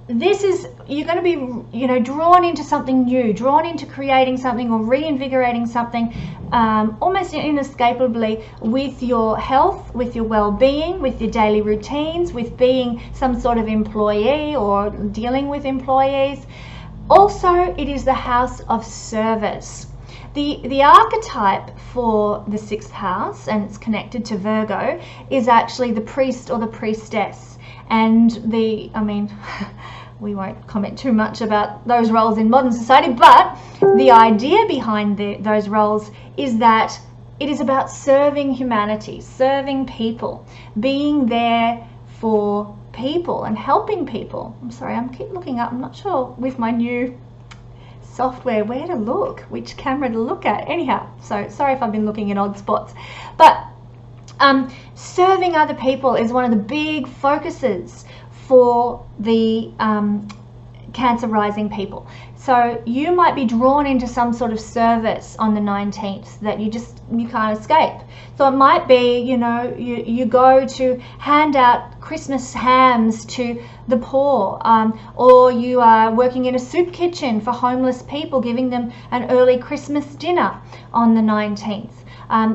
this is, you're going to be, you know, drawn into something new, drawn into creating something or reinvigorating something, almost inescapably, with your health, with your well-being, with your daily routines, with being some sort of employee or dealing with employees. Also, it is the house of service. The archetype for the 6th house, and it's connected to Virgo, is actually the priest or the priestess. And we won't comment too much about those roles in modern society, but the idea behind those roles is that it is about serving humanity, serving people, being there for people and helping people. I'm sorry, I keep looking up. I'm not sure with my new software where to look, which camera to look at. Anyhow, so sorry if I've been looking in odd spots. But serving other people is one of the big focuses for the Cancer rising people. So you might be drawn into some sort of service on the 19th that you can't escape. So it might be, you know, you go to hand out Christmas hams to the poor, or you are working in a soup kitchen for homeless people, giving them an early Christmas dinner on the 19th.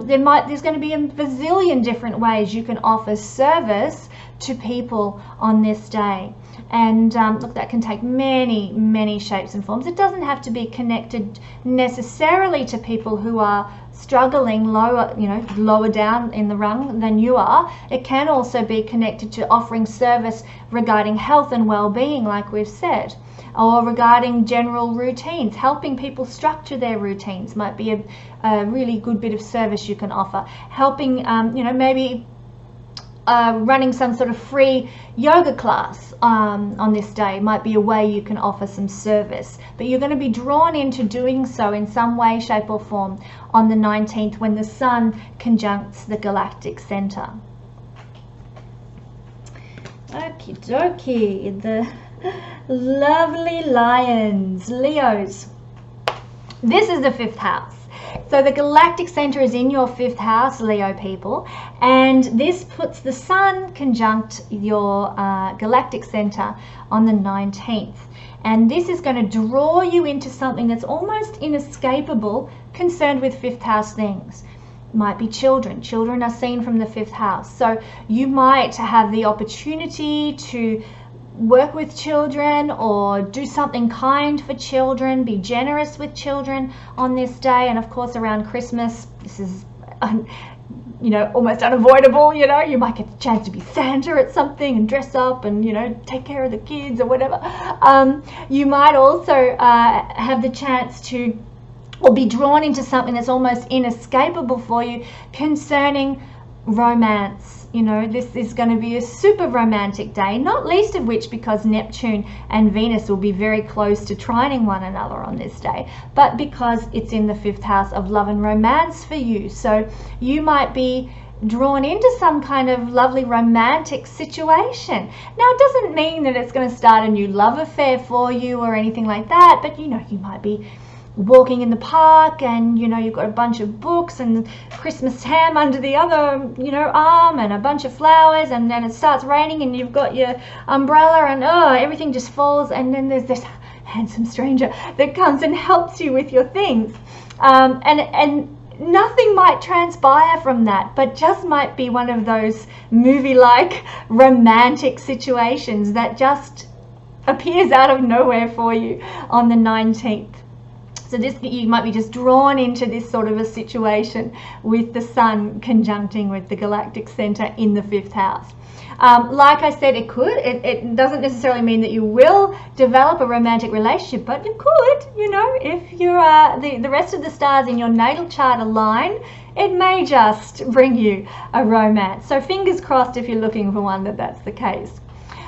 There's going to be a bazillion different ways you can offer service to people on this day. And look, that can take many shapes and forms. It doesn't have to be connected necessarily to people who are struggling lower down in the rung than you are. It can also be connected to offering service regarding health and well-being, like we've said, or regarding general routines. Helping people structure their routines might be a really good bit of service you can offer. Helping, maybe running some sort of free yoga class on this day might be a way you can offer some service. But you're going to be drawn into doing so in some way, shape or form on the 19th when the Sun conjuncts the Galactic Center. Okie dokie, the lovely Lions, Leos. This is the 5th house. So the Galactic Center is in your 5th house, Leo people, and this puts the Sun conjunct your Galactic Center on the 19th. And this is going to draw you into something that's almost inescapable, concerned with 5th house things. Might be children. Children are seen from the 5th house. So you might have the opportunity to work with children or do something kind for children, be generous with children on this day. And of course around Christmas, this is almost unavoidable. You might get the chance to be Santa at something and dress up and take care of the kids or whatever. You might also have the chance to, or be drawn into something that's almost inescapable for you concerning romance. This is going to be a super romantic day, not least of which because Neptune and Venus will be very close to trining one another on this day, but because it's in the 5th house of love and romance for you. So you might be drawn into some kind of lovely romantic situation. Now, it doesn't mean that it's going to start a new love affair for you or anything like that, but you might be walking in the park and you've got a bunch of books and Christmas ham under the other arm and a bunch of flowers, and then it starts raining and you've got your umbrella and everything just falls, and then there's this handsome stranger that comes and helps you with your things, and nothing might transpire from that, but just might be one of those movie-like romantic situations that just appears out of nowhere for you on the 19th. So you might be just drawn into this sort of a situation with the Sun conjuncting with the Galactic Center in the 5th house. Like I said, it doesn't necessarily mean that you will develop a romantic relationship, but you could, if the rest of the stars in your natal chart align, it may just bring you a romance. So fingers crossed if you're looking for one that's the case.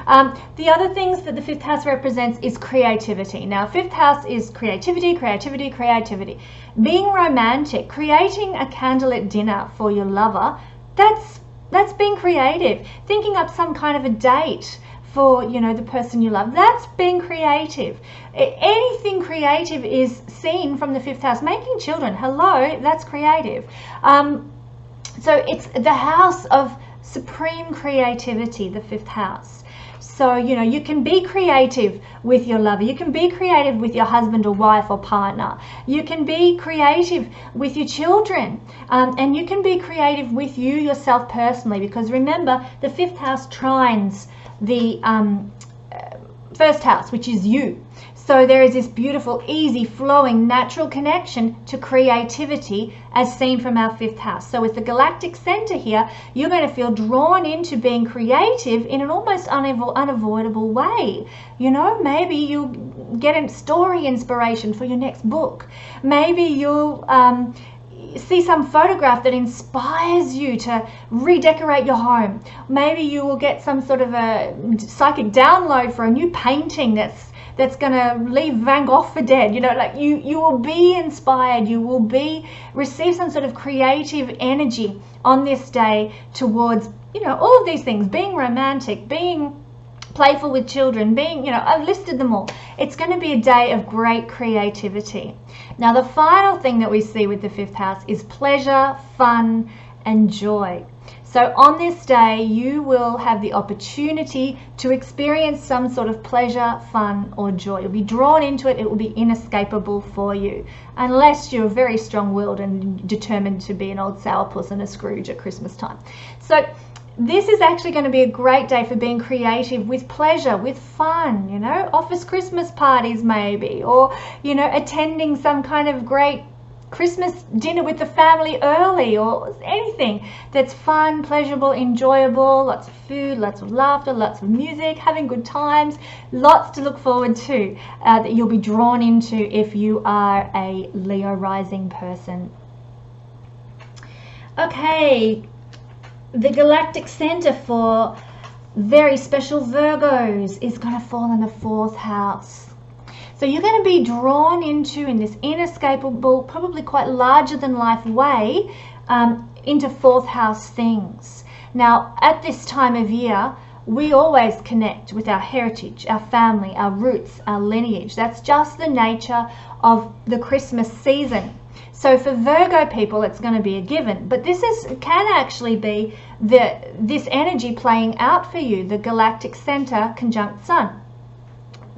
The other things that the 5th house represents is creativity. Now, 5th house is creativity. Being romantic, creating a candlelit dinner for your lover, that's being creative. Thinking up some kind of a date for, the person you love, that's being creative. Anything creative is seen from the 5th house. Making children, hello, that's creative. So it's the house of supreme creativity, the 5th house. So, you can be creative with your lover. You can be creative with your husband or wife or partner. You can be creative with your children. And you can be creative with you yourself personally, because remember, the 5th house trines the 1st house, which is you. So there is this beautiful, easy, flowing, natural connection to creativity as seen from our 5th house. So with the Galactic Center here, you're going to feel drawn into being creative in an almost unavoidable way. Maybe you'll get a story inspiration for your next book. Maybe you'll see some photograph that inspires you to redecorate your home. Maybe you will get some sort of a psychic download for a new painting that's going to leave Van Gogh for dead. You will be inspired. You will receive some sort of creative energy on this day towards, all of these things, being romantic, being playful with children, I've listed them all. It's going to be a day of great creativity. Now, the final thing that we see with the 5th house is pleasure, fun, and joy. So on this day, you will have the opportunity to experience some sort of pleasure, fun, or joy. You'll be drawn into it. It will be inescapable for you, unless you're very strong-willed and determined to be an old sourpuss and a Scrooge at Christmas time. So this is actually going to be a great day for being creative with pleasure, with fun, office Christmas parties maybe, or, attending some kind of great Christmas dinner with the family early, or anything that's fun, pleasurable, enjoyable, lots of food, lots of laughter, lots of music, having good times, lots to look forward to that you'll be drawn into if you are a Leo rising person. Okay, the Galactic Center for very special Virgos is going to fall in the 4th house. So you're going to be drawn into, in this inescapable, probably quite larger than life way, into 4th house things. Now, at this time of year, we always connect with our heritage, our family, our roots, our lineage. That's just the nature of the Christmas season. So for Virgo people, it's going to be a given. But this can actually be this energy playing out for you, the Galactic Center conjunct Sun,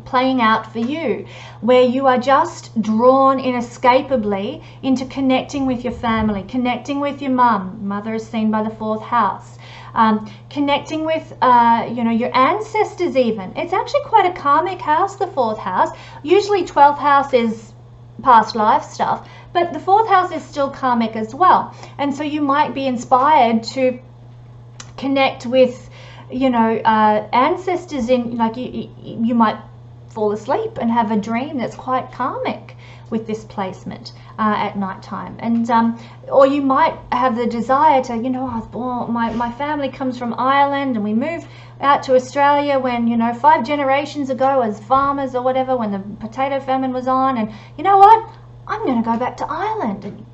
playing out for you, where you are just drawn inescapably into connecting with your family, connecting with your mum. Mother is seen by the 4th house. Connecting with your ancestors even. It's actually quite a karmic house, the 4th house. Usually 12th house is past life stuff, but the 4th house is still karmic as well. And so you might be inspired to connect with ancestors in, you might fall asleep and have a dream that's quite karmic with this placement at night time. And or you might have the desire to, my family comes from Ireland and we moved out to Australia when 5 generations ago as farmers or whatever, when the potato famine was on, and you know what, I'm going to go back to Ireland. And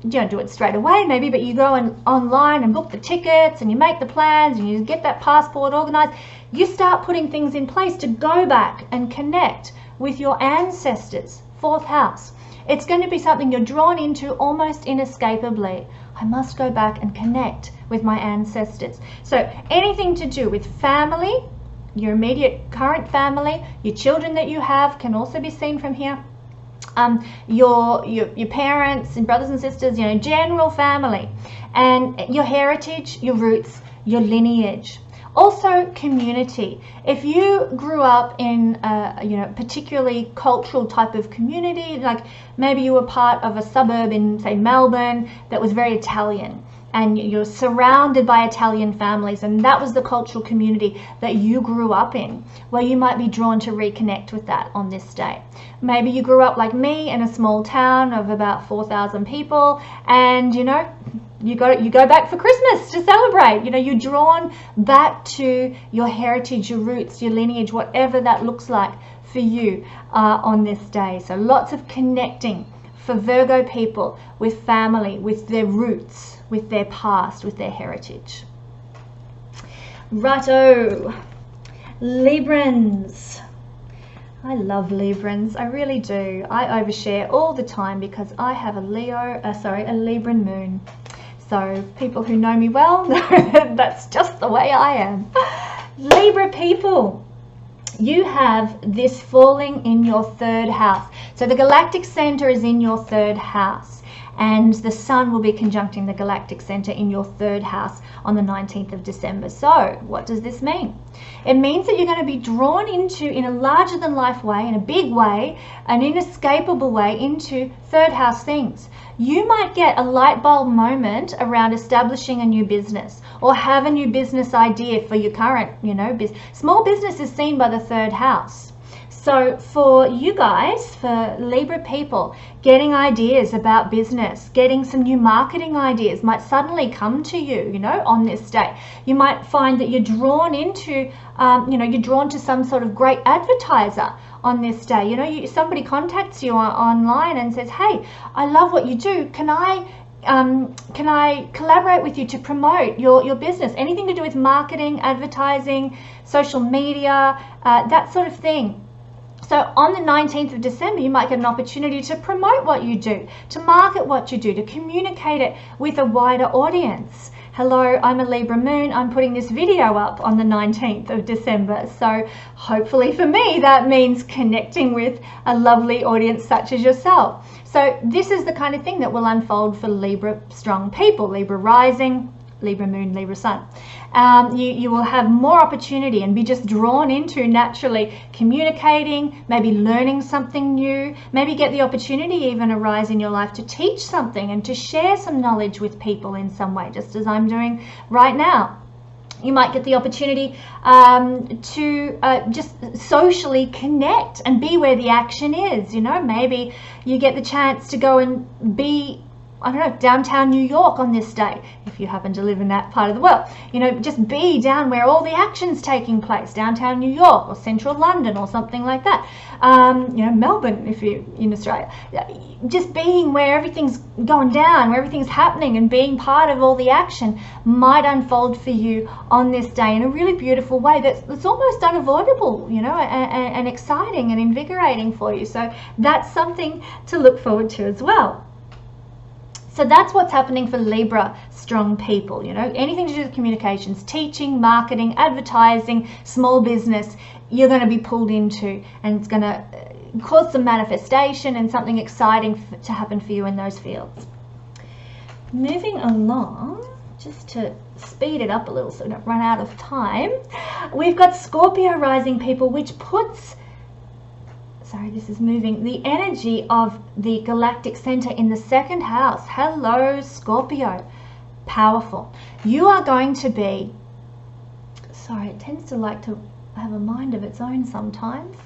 you don't do it straight away maybe, but you go online and book the tickets and you make the plans and you get that passport organized. You start putting things in place to go back and connect with your ancestors, 4th house. It's going to be something you're drawn into almost inescapably. I must go back and connect with my ancestors. So anything to do with family, your immediate current family, your children that you have can also be seen from here. Your parents and brothers and sisters, you know, general family, and your heritage, your roots, your lineage. Also community. If you grew up in a, you know, particularly cultural type of community, like maybe you were part of a suburb in, say, Melbourne that was very Italian, and you're surrounded by Italian families, and that was the cultural community that you grew up in, well, you might be drawn to reconnect with that on this day. Maybe you grew up like me in a small town of about 4,000 people, and you know, you go back for Christmas to celebrate. You know, you're drawn back to your heritage, your roots, your lineage, whatever that looks like for you on this day. So lots of connecting for Virgo people with family, with their roots, with their past, with their heritage. Righto, Librans. I love Librans, I really do. I overshare all the time because I have a Libran moon. So people who know me well know that's just the way I am. Libra people, you have this falling in your 3rd house. So the Galactic Center is in your 3rd house, and the Sun will be conjuncting the Galactic Center in your 3rd house on the 19th of December. So what does this mean? It means that you're going to be drawn into, in a larger than life way, in a big way, an inescapable way, into 3rd house things. You might get a light bulb moment around establishing a new business, or have a new business idea for your current, you know, small business is seen by the 3rd house. So for you guys, for Libra people, getting ideas about business, getting some new marketing ideas might suddenly come to you, you know, on this day. You might find that you're drawn into, you know, you're drawn to some sort of great advertiser on this day. You know, somebody contacts you online and says, hey, I love what you do. Can I collaborate with you to promote your business? Anything to do with marketing, advertising, social media, that sort of thing. So on the 19th of December, you might get an opportunity to promote what you do, to market what you do, to communicate it with a wider audience. Hello, I'm a Libra moon. I'm putting this video up on the 19th of December. So hopefully for me, that means connecting with a lovely audience such as yourself. So this is the kind of thing that will unfold for Libra strong people, Libra rising, Libra moon, Libra sun. You will have more opportunity and be just drawn into naturally communicating, maybe learning something new, maybe get the opportunity even arise in your life to teach something and to share some knowledge with people in some way, just as I'm doing right now. You might get the opportunity to just socially connect and be where the action is. You know, maybe you get the chance to go and be, I don't know, downtown New York on this day, if you happen to live in that part of the world. You know, just be down where all the action's taking place, downtown New York or central London or something like that. You know, Melbourne, if you're in Australia. Just being where everything's going down, where everything's happening, and being part of all the action might unfold for you on this day in a really beautiful way that's almost unavoidable, you know, and exciting and invigorating for you. So that's something to look forward to as well. So that's what's happening for Libra strong people, you know, anything to do with communications, teaching, marketing, advertising, small business, you're going to be pulled into, and it's going to cause some manifestation and something exciting to happen for you in those fields. Moving along, just to speed it up a little so we don't run out of time, we've got Scorpio rising people, which puts, sorry, this is moving, the energy of the Galactic Center in the 2nd house. Hello, Scorpio. Powerful. You are going to be, sorry, it tends to like to have a mind of its own sometimes.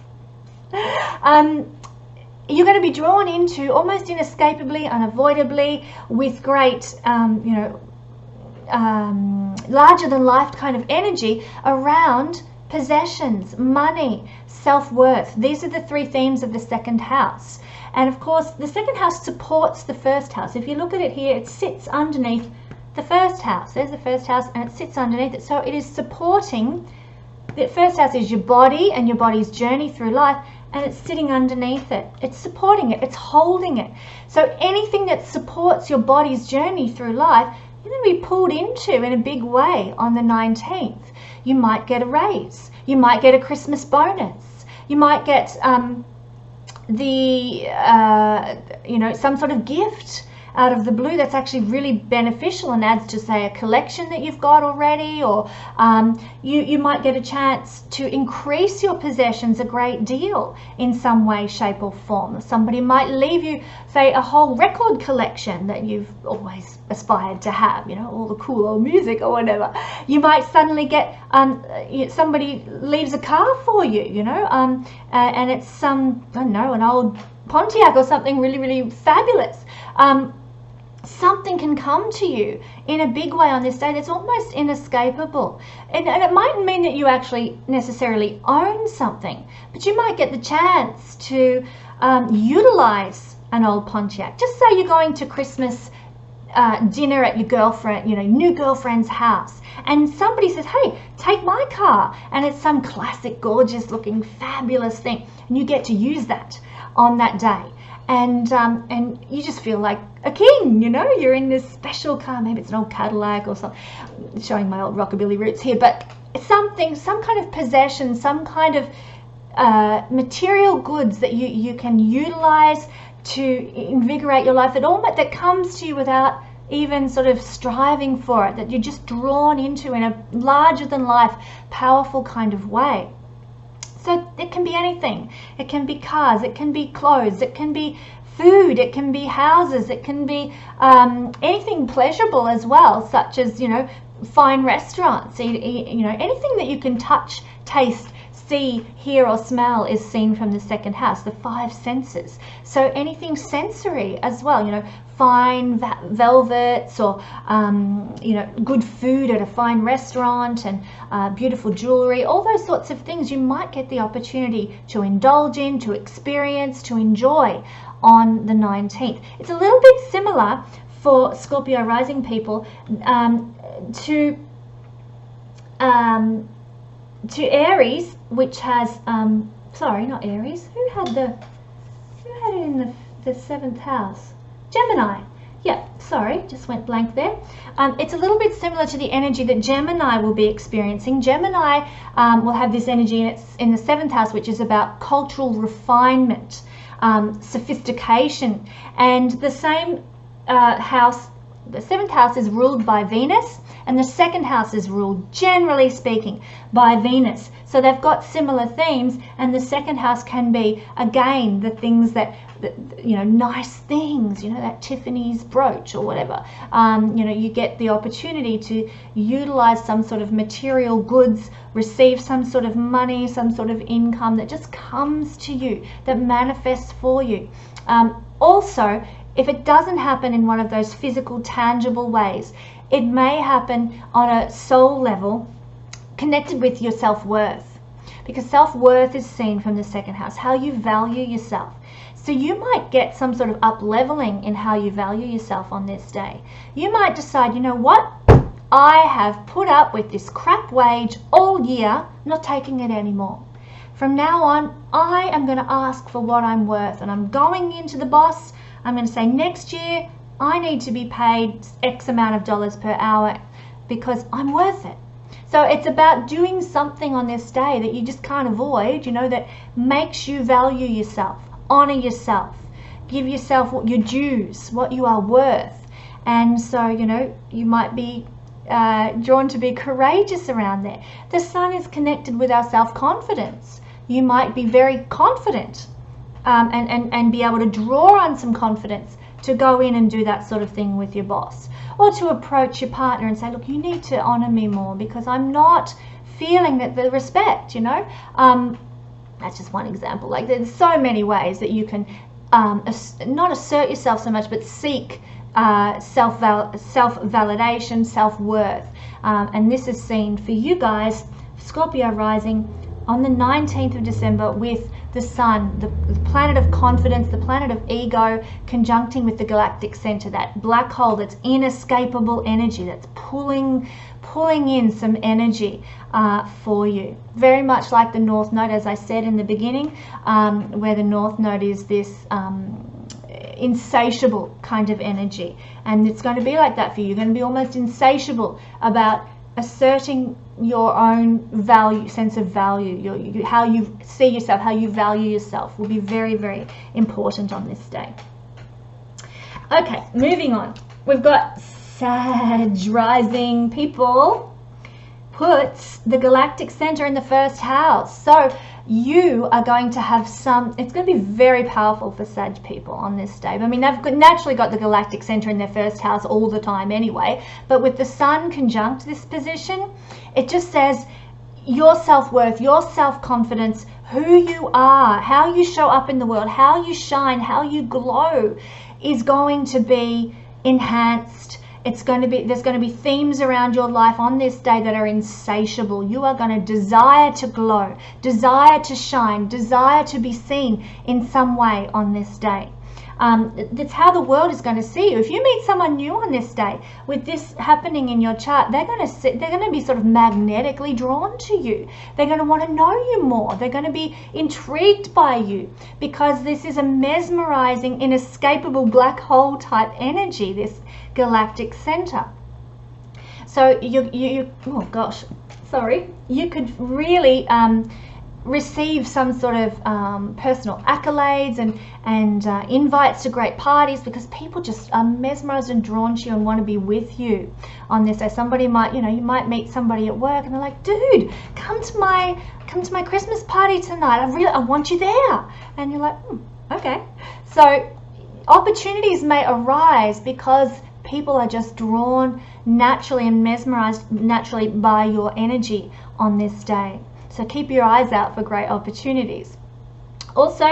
You're going to be drawn into, almost inescapably, unavoidably, with great, you know, larger than life kind of energy around possessions, money, self-worth. These are the three themes of the second house. And of course, the second house supports the first house. If you look at it here, it sits underneath the first house. There's the first house and it sits underneath it. So it is supporting. The first house is your body and your body's journey through life, and it's sitting underneath it. It's supporting it. It's holding it. So anything that supports your body's journey through life, you're going to be pulled into in a big way on the 19th. You might get a raise. You might get a Christmas bonus. You might get some sort of gift out of the blue that's actually really beneficial and adds to, say, a collection that you've got already, or you might get a chance to increase your possessions a great deal in some way, shape or form. Somebody might leave you, say, a whole record collection that you've always aspired to have, all the cool old music or whatever. You might suddenly get somebody leaves a car for you, and it's I don't know, an old Pontiac or something really, really fabulous. Something can come to you in a big way on this day that's almost inescapable. And it mightn't mean that you actually necessarily own something, but you might get the chance to utilize an old Pontiac. Just say you're going to Christmas dinner at your girlfriend, new girlfriend's house, and somebody says, hey, take my car, and it's some classic, gorgeous looking, fabulous thing, and you get to use that on that day. And you just feel like a king, you're in this special car. Maybe it's an old Cadillac or something, showing my old rockabilly roots here, but something, some kind of possession, some kind of material goods that you can utilize to invigorate your life, that comes to you without even sort of striving for it, that you're just drawn into in a larger than life, powerful kind of way. So it can be anything. It can be cars, it can be clothes, it can be food, it can be houses, it can be anything pleasurable as well, such as, fine restaurants, anything that you can touch, taste, see, hear or smell is seen from the second house, the five senses. So anything sensory as well, fine velvets or good food at a fine restaurant and beautiful jewelry, all those sorts of things you might get the opportunity to indulge in, to experience, to enjoy on the 19th. It's a little bit similar for Scorpio rising people to Aries, which has sorry, not Aries. Who had it in the 7th house? Gemini. Yeah, sorry, just went blank there. It's a little bit similar to the energy that Gemini will be experiencing. Gemini will have this energy, and it's in the 7th house, which is about cultural refinement, sophistication, and the same house, the 7th house is ruled by Venus, and the 2nd house is ruled, generally speaking, by Venus. So they've got similar themes, and the 2nd house can be, again, the things that nice things, that Tiffany's brooch or whatever. You get the opportunity to utilize some sort of material goods, receive some sort of money, some sort of income that just comes to you, that manifests for you. Also, if it doesn't happen in one of those physical, tangible ways, it may happen on a soul level, connected with your self-worth, because self-worth is seen from the 2nd house, how you value yourself. So you might get some sort of up-leveling in how you value yourself on this day. You might decide, you know what? I have put up with this crap wage all year, not taking it anymore. From now on, I am going to ask for what I'm worth, and I'm going into the boss. I'm going to say, next year, I need to be paid X amount of dollars per hour because I'm worth it. So it's about doing something on this day that you just can't avoid, that makes you value yourself, honor yourself, give yourself what your dues, what you are worth. And so, you might be drawn to be courageous around there. The sun is connected with our self-confidence. You might be very confident and be able to draw on some confidence to go in and do that sort of thing with your boss, or to approach your partner and say, look, you need to honor me more because I'm not feeling the respect, That's just one example. Like, there's so many ways that you can not assert yourself so much, but seek self-validation, self-worth. And this is seen for you guys Scorpio rising on the 19th of December with the Sun, the planet of confidence, the planet of ego, conjuncting with the Galactic Center, that black hole that's inescapable energy, that's pulling in some energy for you. Very much like the North Node, as I said in the beginning, where the North Node is this insatiable kind of energy. And it's going to be like that for you. You're going to be almost insatiable about asserting your own value, sense of value, how you see yourself, how you value yourself will be very, very important on this day. Okay, moving on. We've got Sag rising people puts the Galactic Center in the first house. So you are going to have it's going to be very powerful for Sag people on this day. I mean, they've naturally got the Galactic Center in their first house all the time anyway, but with the Sun conjunct this position, it just says your self-worth, your self-confidence, who you are, how you show up in the world, how you shine, how you glow is going to be enhanced. There's going to be themes around your life on this day that are insatiable. You are going to desire to glow, desire to shine, desire to be seen in some way on this day. That's how the world is going to see you. If you meet someone new on this day with this happening in your chart, they're going to be sort of magnetically drawn to you. They're going to want to know you more. They're going to be intrigued by you because this is a mesmerizing, inescapable black hole type energy, this Galactic Center. So you oh gosh, sorry, you could really receive some sort of personal accolades and invites to great parties because people just are mesmerized and drawn to you and want to be with you on this day. Somebody might, you might meet somebody at work and they're like, dude, come to my Christmas party tonight. I want you there. And you're like, okay. So opportunities may arise because people are just drawn naturally and mesmerized naturally by your energy on this day. So keep your eyes out for great opportunities. Also,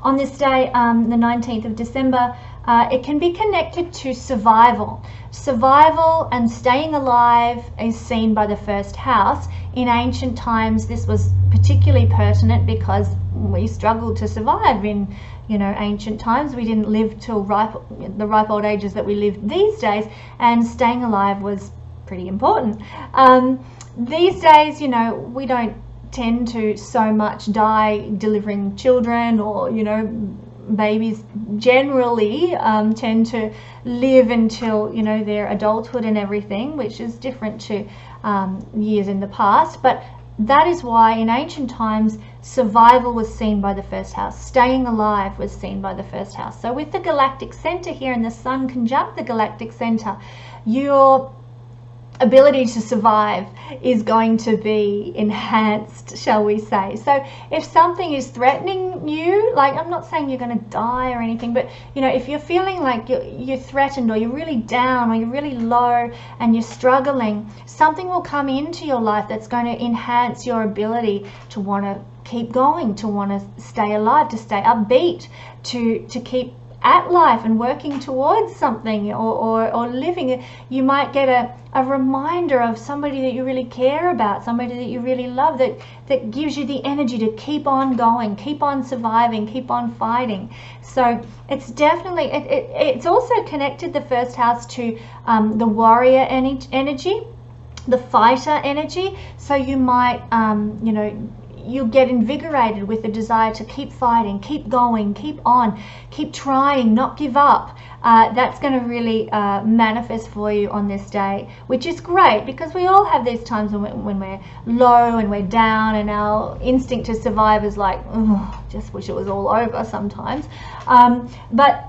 on this day, the 19th of December, it can be connected to survival. Survival and staying alive is seen by the first house. In ancient times, this was particularly pertinent because we struggled to survive in ancient times. We didn't live till the ripe old ages that we live these days, and staying alive was pretty important. These days, we don't tend to so much die delivering children, or babies generally tend to live until their adulthood and everything, which is different to years in the past. But that is why in ancient times survival was seen by the first house, staying alive was seen by the first house. So with the Galactic Center here and the Sun conjunct the Galactic Center, your ability to survive is going to be enhanced, shall we say. So if something is threatening you, like, I'm not saying you're going to die or anything, but if you're feeling like you're threatened, or you're really down, or you're really low and you're struggling, something will come into your life that's going to enhance your ability to want to keep going, to want to stay alive, to stay upbeat, to keep at life and working towards something, or living. You might get a reminder of somebody that you really care about, somebody that you really love, that gives you the energy to keep on going, keep on surviving, keep on fighting. So it's definitely, it's also connected, the first house, to the warrior energy, the fighter energy. So you might, you'll get invigorated with the desire to keep fighting, keep going, keep on, keep trying, not give up. That's going to really manifest for you on this day, which is great, because we all have these times when we're low and we're down, and our instinct to survive is like, oh, just wish it was all over sometimes. But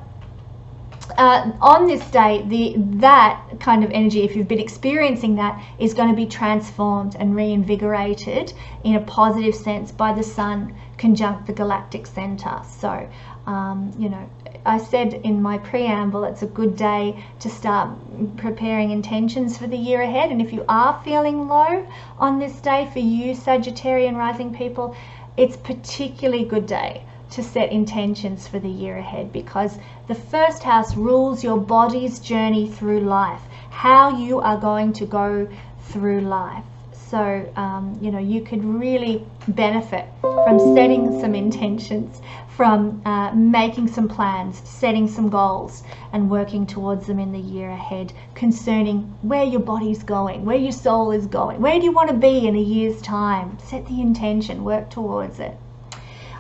on this day, that kind of energy, if you've been experiencing that, is going to be transformed and reinvigorated in a positive sense by the Sun conjunct the Galactic Center. So, I said in my preamble, it's a good day to start preparing intentions for the year ahead. And if you are feeling low on this day, for you Sagittarian rising people, it's a particularly good day to set intentions for the year ahead, because the first house rules your body's journey through life, how you are going to go through life. So, you know, you could really benefit from setting some intentions, from making some plans, setting some goals, and working towards them in the year ahead concerning where your body's going, where your soul is going, where do you want to be in a year's time. Set the intention, work towards it.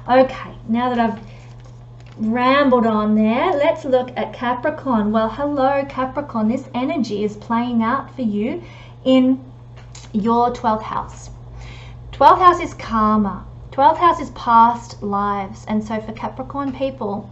Okay, now that I've rambled on there, let's look at Capricorn. Well, hello Capricorn, this energy is playing out for you in your 12th house. 12th house is karma. 12th house is past lives. And so for Capricorn people,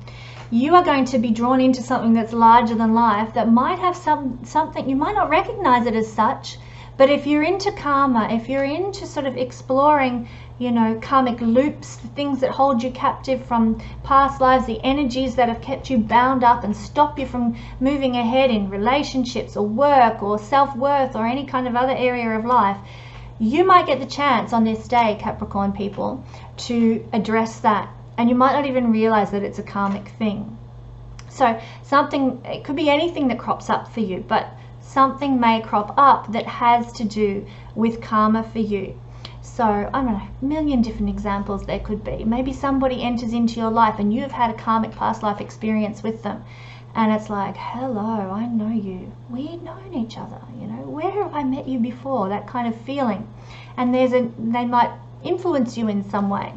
you are going to be drawn into something that's larger than life, that might have something, you might not recognize it as such, but if you're into karma, if you're into sort of exploring, you know, karmic loops, the things that hold you captive from past lives, the energies that have kept you bound up and stop you from moving ahead in relationships or work or self-worth or any kind of other area of life, you might get the chance on this day, Capricorn people, to address that. And you might not even realize that it's a karmic thing. So something, it could be anything that crops up for you, but something may crop up that has to do with karma for you. So, I don't know, a million different examples there could be. Maybe somebody enters into your life and you've had a karmic past life experience with them. And it's like, hello, I know you. We've known each other, you know. Where have I met you before? That kind of feeling. And they might influence you in some way.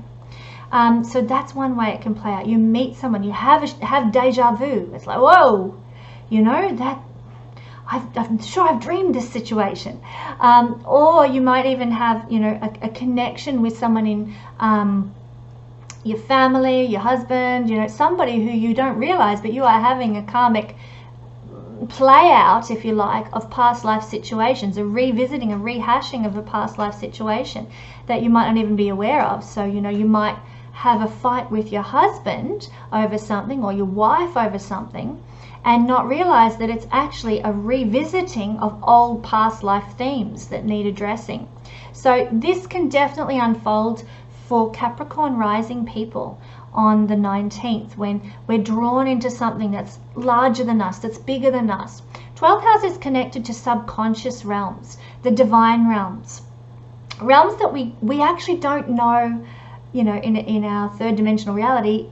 So that's one way it can play out. You meet someone, you have deja vu. It's like, whoa, you know, that I'm sure I've dreamed this situation. Or you might even have, you know, a connection with someone in your family, your husband, you know, somebody who you don't realize, but you are having a karmic play out, if you like, of past life situations, a revisiting, a rehashing of a past life situation that you might not even be aware of. So, you know, you might have a fight with your husband over something, or your wife over something, and not realize that it's actually a revisiting of old past life themes that need addressing. So this can definitely unfold for Capricorn rising people on the 19th, when we're drawn into something that's larger than us, that's bigger than us. 12th house is connected to subconscious realms, the divine realms, realms that we actually don't know, you know, in our third dimensional reality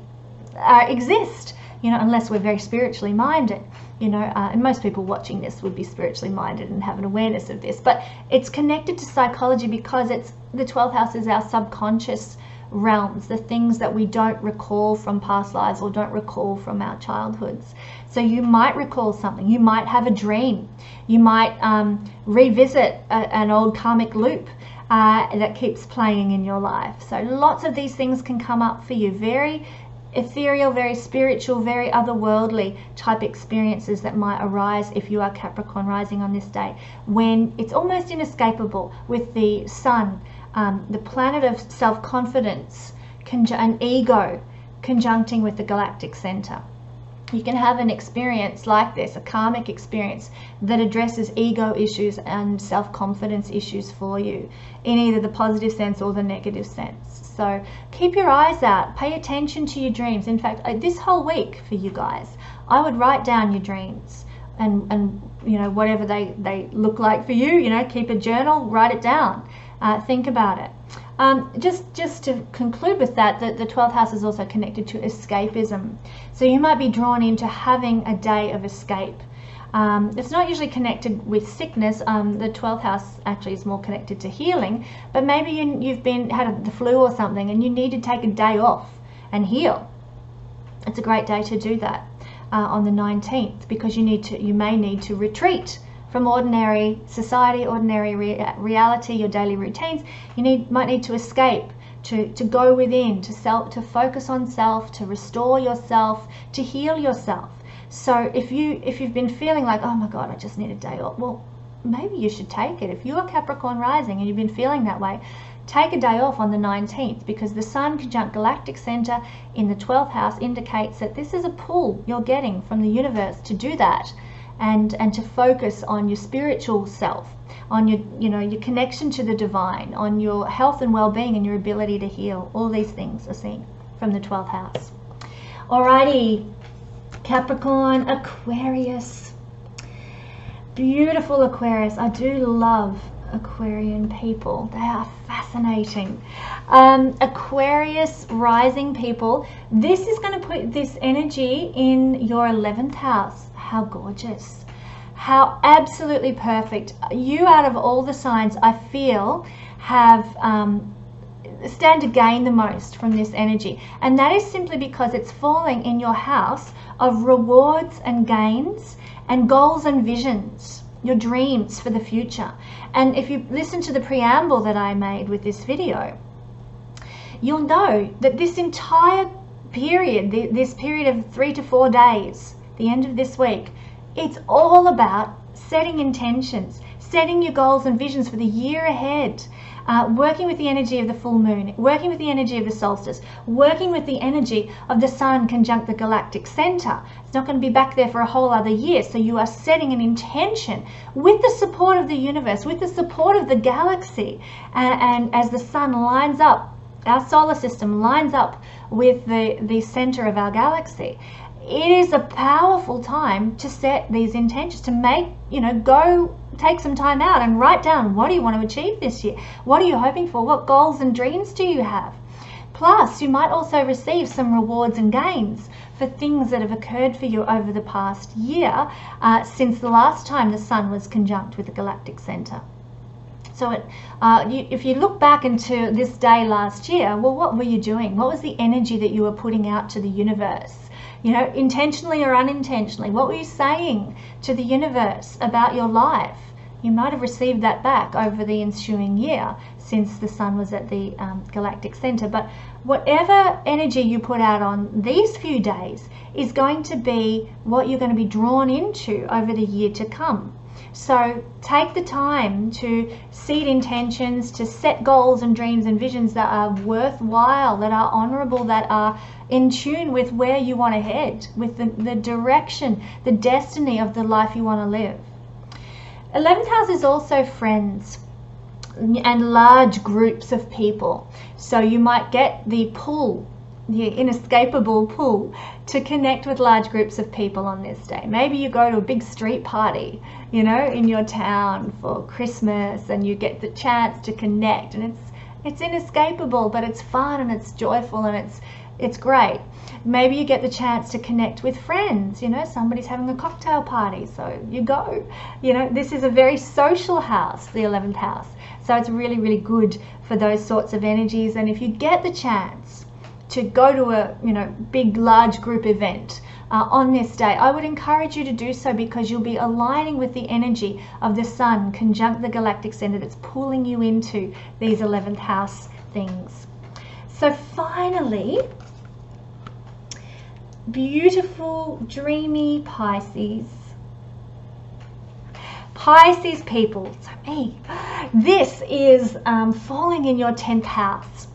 exist, you know, unless we're very spiritually minded, you know, and most people watching this would be spiritually minded and have an awareness of this. But it's connected to psychology because it's the 12th house is our subconscious realms, the things that we don't recall from past lives or don't recall from our childhoods. So you might recall something, you might have a dream, you might revisit an old karmic loop that keeps playing in your life. So lots of these things can come up for you, very ethereal, very spiritual, very otherworldly type experiences that might arise if you are Capricorn rising on this day, when it's almost inescapable with the sun, the planet of self-confidence and ego conjuncting with the Galactic Center. You can have an experience like this, a karmic experience that addresses ego issues and self-confidence issues for you in either the positive sense or the negative sense. So keep your eyes out, pay attention to your dreams. In fact, this whole week for you guys, I would write down your dreams and you know, whatever they look like for you, you know, keep a journal, write it down, think about it. Just to conclude with that, the 12th house is also connected to escapism. So you might be drawn into having a day of escape. It's not usually connected with sickness. The 12th house actually is more connected to healing, but maybe you've had the flu or something and you need to take a day off and heal. It's a great day to do that on the 19th, because you may need to retreat from ordinary society, ordinary reality, your daily routines. You might need to escape, to go within, to focus on self, to restore yourself, to heal yourself. So if you've been feeling like, oh my God, I just need a day off, well, maybe you should take it. If you are Capricorn rising and you've been feeling that way, take a day off on the 19th, because the Sun conjunct Galactic Center in the 12th house indicates that this is a pull you're getting from the universe to do that. And to focus on your spiritual self, on your connection to the divine, on your health and well-being and your ability to heal. All these things are seen from the 12th house. Alrighty, Capricorn, Aquarius. Beautiful Aquarius. I do love Aquarian people. They are fascinating. Aquarius rising people, this is going to put this energy in your 11th house. How gorgeous. How absolutely perfect. You, out of all the signs, I feel, have stand to gain the most from this energy. And that is simply because it's falling in your house of rewards and gains and goals and visions, your dreams for the future. And if you listen to the preamble that I made with this video, you'll know that this entire period, this period of 3 to 4 days, the end of this week, it's all about setting intentions, setting your goals and visions for the year ahead, working with the energy of the full moon, working with the energy of the solstice, working with the energy of the sun conjunct the galactic center. It's not going to be back there for a whole other year. So you are setting an intention with the support of the universe, with the support of the galaxy. And as the sun lines up, our solar system lines up with the center of our galaxy, it is a powerful time to set these intentions, to make, go take some time out and write down, what do you want to achieve this year? What are you hoping for? What goals and dreams do you have? Plus, you might also receive some rewards and gains for things that have occurred for you over the past year, since the last time the sun was conjunct with the galactic center. So if you look back into this day last year, well, what were you doing? What was the energy that you were putting out to the universe? Intentionally or unintentionally, what were you saying to the universe about your life? You might have received that back over the ensuing year since the sun was at the galactic center. But whatever energy you put out on these few days is going to be what you're going to be drawn into over the year to come. So take the time to seed intentions, to set goals and dreams and visions that are worthwhile, that are honorable, that are in tune with where you want to head, with the direction, the destiny of the life you want to live. 11th house is also friends and large groups of people. So you might get the pull, the inescapable pull, to connect with large groups of people on this day. Maybe you go to a big street party, in your town for Christmas, and you get the chance to connect, and it's inescapable, but it's fun and it's joyful and it's great. Maybe you get the chance to connect with friends, somebody's having a cocktail party, so you go. This is a very social house, the 11th house. So it's really, really good for those sorts of energies. And if you get the chance to go to a big, large group event on this day, I would encourage you to do so, because you'll be aligning with the energy of the sun conjunct the galactic center that's pulling you into these 11th house things. So finally, beautiful, dreamy Pisces. Pisces people, so me. This is falling in your 10th house.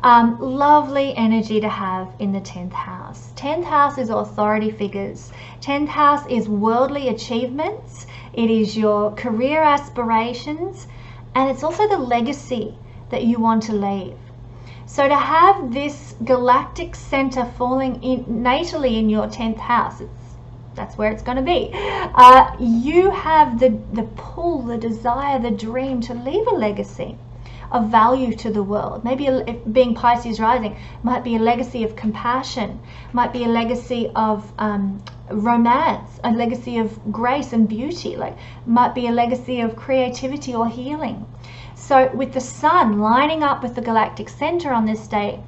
Lovely energy to have in the 10th house. 10th house is authority figures. 10th house is worldly achievements. It is your career aspirations, and it's also the legacy that you want to leave. So to have this galactic center falling in natally in your 10th house, that's where it's going to be. You have the pull, the desire, the dream to leave a legacy of value to the world. Maybe being Pisces rising might be a legacy of compassion, might be a legacy of romance, a legacy of grace and beauty, might be a legacy of creativity or healing. So with the sun lining up with the galactic center on this day,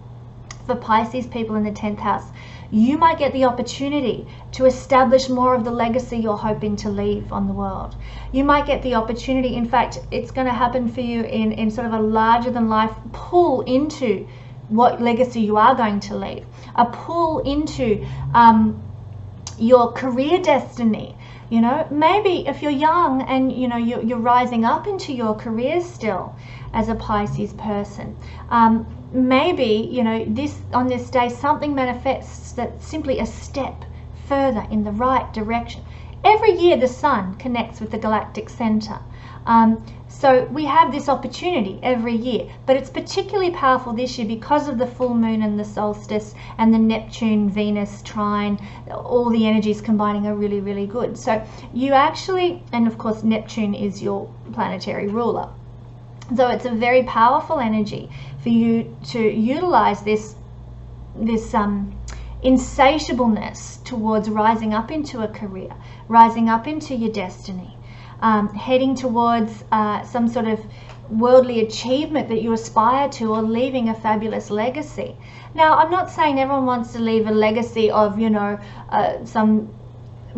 for Pisces people in the 10th house, you might get the opportunity to establish more of the legacy you're hoping to leave on the world. You might get the opportunity, in fact, it's going to happen for you in sort of a larger than life pull into what legacy you are going to leave. A pull into your career destiny. Maybe if you're young and you're rising up into your career still as a Pisces person, maybe on this day something manifests that's simply a step further in the right direction. Every year the sun connects with the galactic center. So we have this opportunity every year, but it's particularly powerful this year because of the full moon and the solstice and the Neptune-Venus trine. All the energies combining are really, really good. So you actually, and of course Neptune is your planetary ruler. So it's a very powerful energy for you to utilize this insatiableness towards rising up into a career, rising up into your destiny, heading towards some sort of worldly achievement that you aspire to, or leaving a fabulous legacy. Now, I'm not saying everyone wants to leave a legacy of, you know, some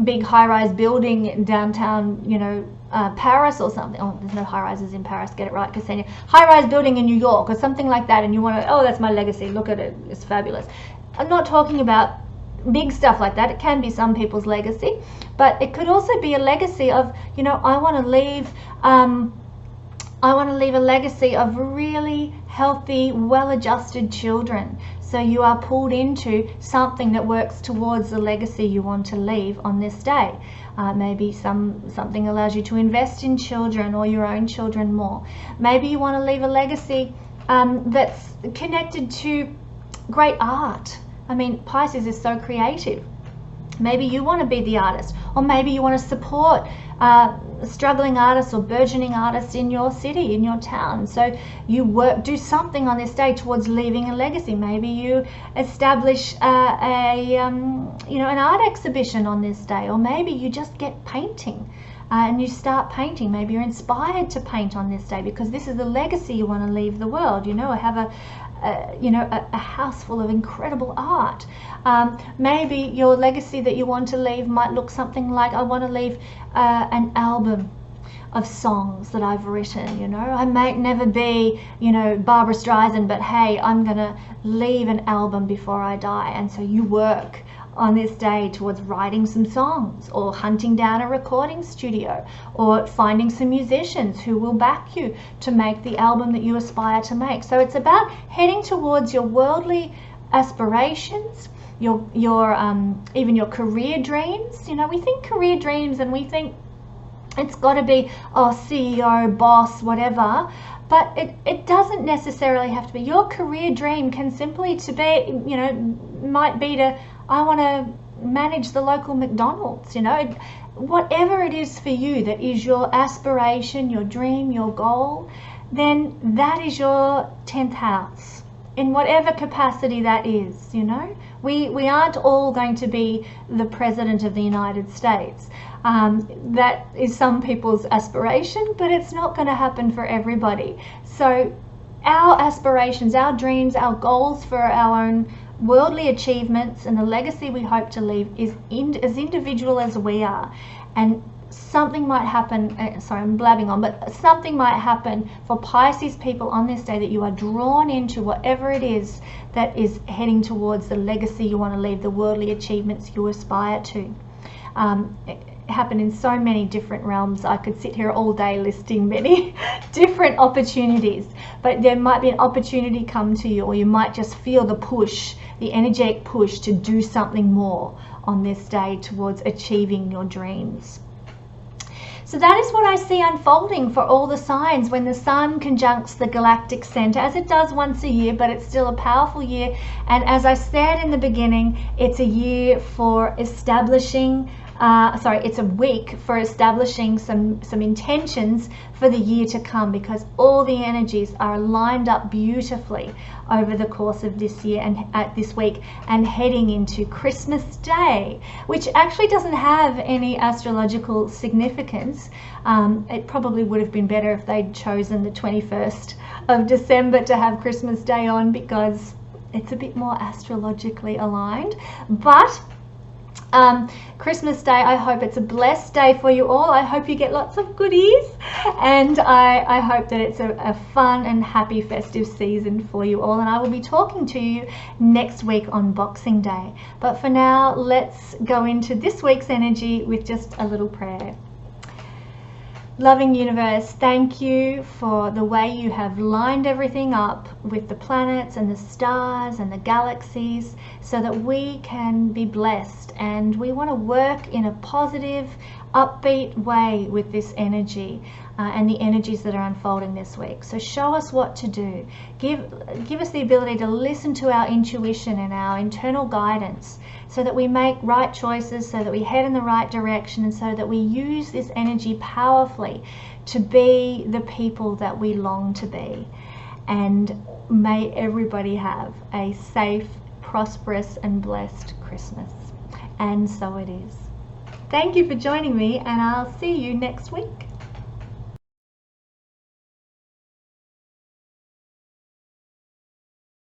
big high-rise building in downtown, you know, Paris or something. Oh, there's no high-rises in Paris, get it right, Kesenya. High-rise building in New York or something like that, and you want to, oh, that's my legacy, look at it, it's fabulous. I'm not talking about big stuff like that. It can be some people's legacy, but it could also be a legacy of, you know, I want to leave a legacy of really healthy, well-adjusted children. So you are pulled into something that works towards the legacy you want to leave on this day. Maybe something allows you to invest in children or your own children more. Maybe you want to leave a legacy that's connected to great art. I mean, Pisces is so creative. Maybe you want to be the artist, or maybe you want to support struggling artists or burgeoning artists in your city, in your town. So you do something on this day towards leaving a legacy. Maybe you establish you know, an art exhibition on this day, or maybe you just get painting and you start painting. Maybe you're inspired to paint on this day because this is the legacy you want to leave the world, you know, or have a house full of incredible art. Maybe your legacy that you want to leave might look something like, I want to leave an album of songs that I've written, you know. I might never be, you know, Barbara Streisand, but hey, I'm gonna leave an album before I die. And so you work on this day towards writing some songs, or hunting down a recording studio, or finding some musicians who will back you to make the album that you aspire to make. So it's about heading towards your worldly aspirations, your even your career dreams. You know, we think career dreams and we think it's got to be, oh, CEO, boss, whatever, but it doesn't necessarily have to be. Your career dream can simply to be, you know, might be to, I want to manage the local McDonald's, you know. Whatever it is for you that is your aspiration, your dream, your goal, then that is your 10th house, in whatever capacity that is, you know. We aren't all going to be the President of the United States. That is some people's aspiration, but it's not going to happen for everybody. So our aspirations, our dreams, our goals for our own worldly achievements and the legacy we hope to leave is as individual as we are. And something might happen, sorry, I'm blabbing on, but something might happen for Pisces people on this day that you are drawn into whatever it is that is heading towards the legacy you want to leave, the worldly achievements you aspire to. It happen in so many different realms. I could sit here all day listing many different opportunities, but there might be an opportunity come to you, or you might just feel the push, the energetic push to do something more on this day towards achieving your dreams. So that is what I see unfolding for all the signs when the Sun conjuncts the Galactic Center, as it does once a year, but it's still a powerful year. And as I said in the beginning, it's a year for establishing, it's a week for establishing some intentions for the year to come, because all the energies are lined up beautifully over the course of this year and this week, and heading into Christmas Day, which actually doesn't have any astrological significance. It probably would have been better if they'd chosen the 21st of December to have Christmas Day on, because it's a bit more astrologically aligned. But Christmas Day, I hope it's a blessed day for you all. I hope you get lots of goodies, and I hope that it's a fun and happy festive season for you all. And I will be talking to you next week on Boxing Day. But for now, let's go into this week's energy with just a little prayer. Loving universe, thank you for the way you have lined everything up with the planets and the stars and the galaxies, so that we can be blessed, and we want to work in a positive, upbeat way with this energy and the energies that are unfolding this week. So show us what to do. Give us the ability to listen to our intuition and our internal guidance, so that we make right choices, so that we head in the right direction, and so that we use this energy powerfully to be the people that we long to be. And may everybody have a safe, prosperous and blessed Christmas. And so it is. Thank you for joining me, and I'll see you next week.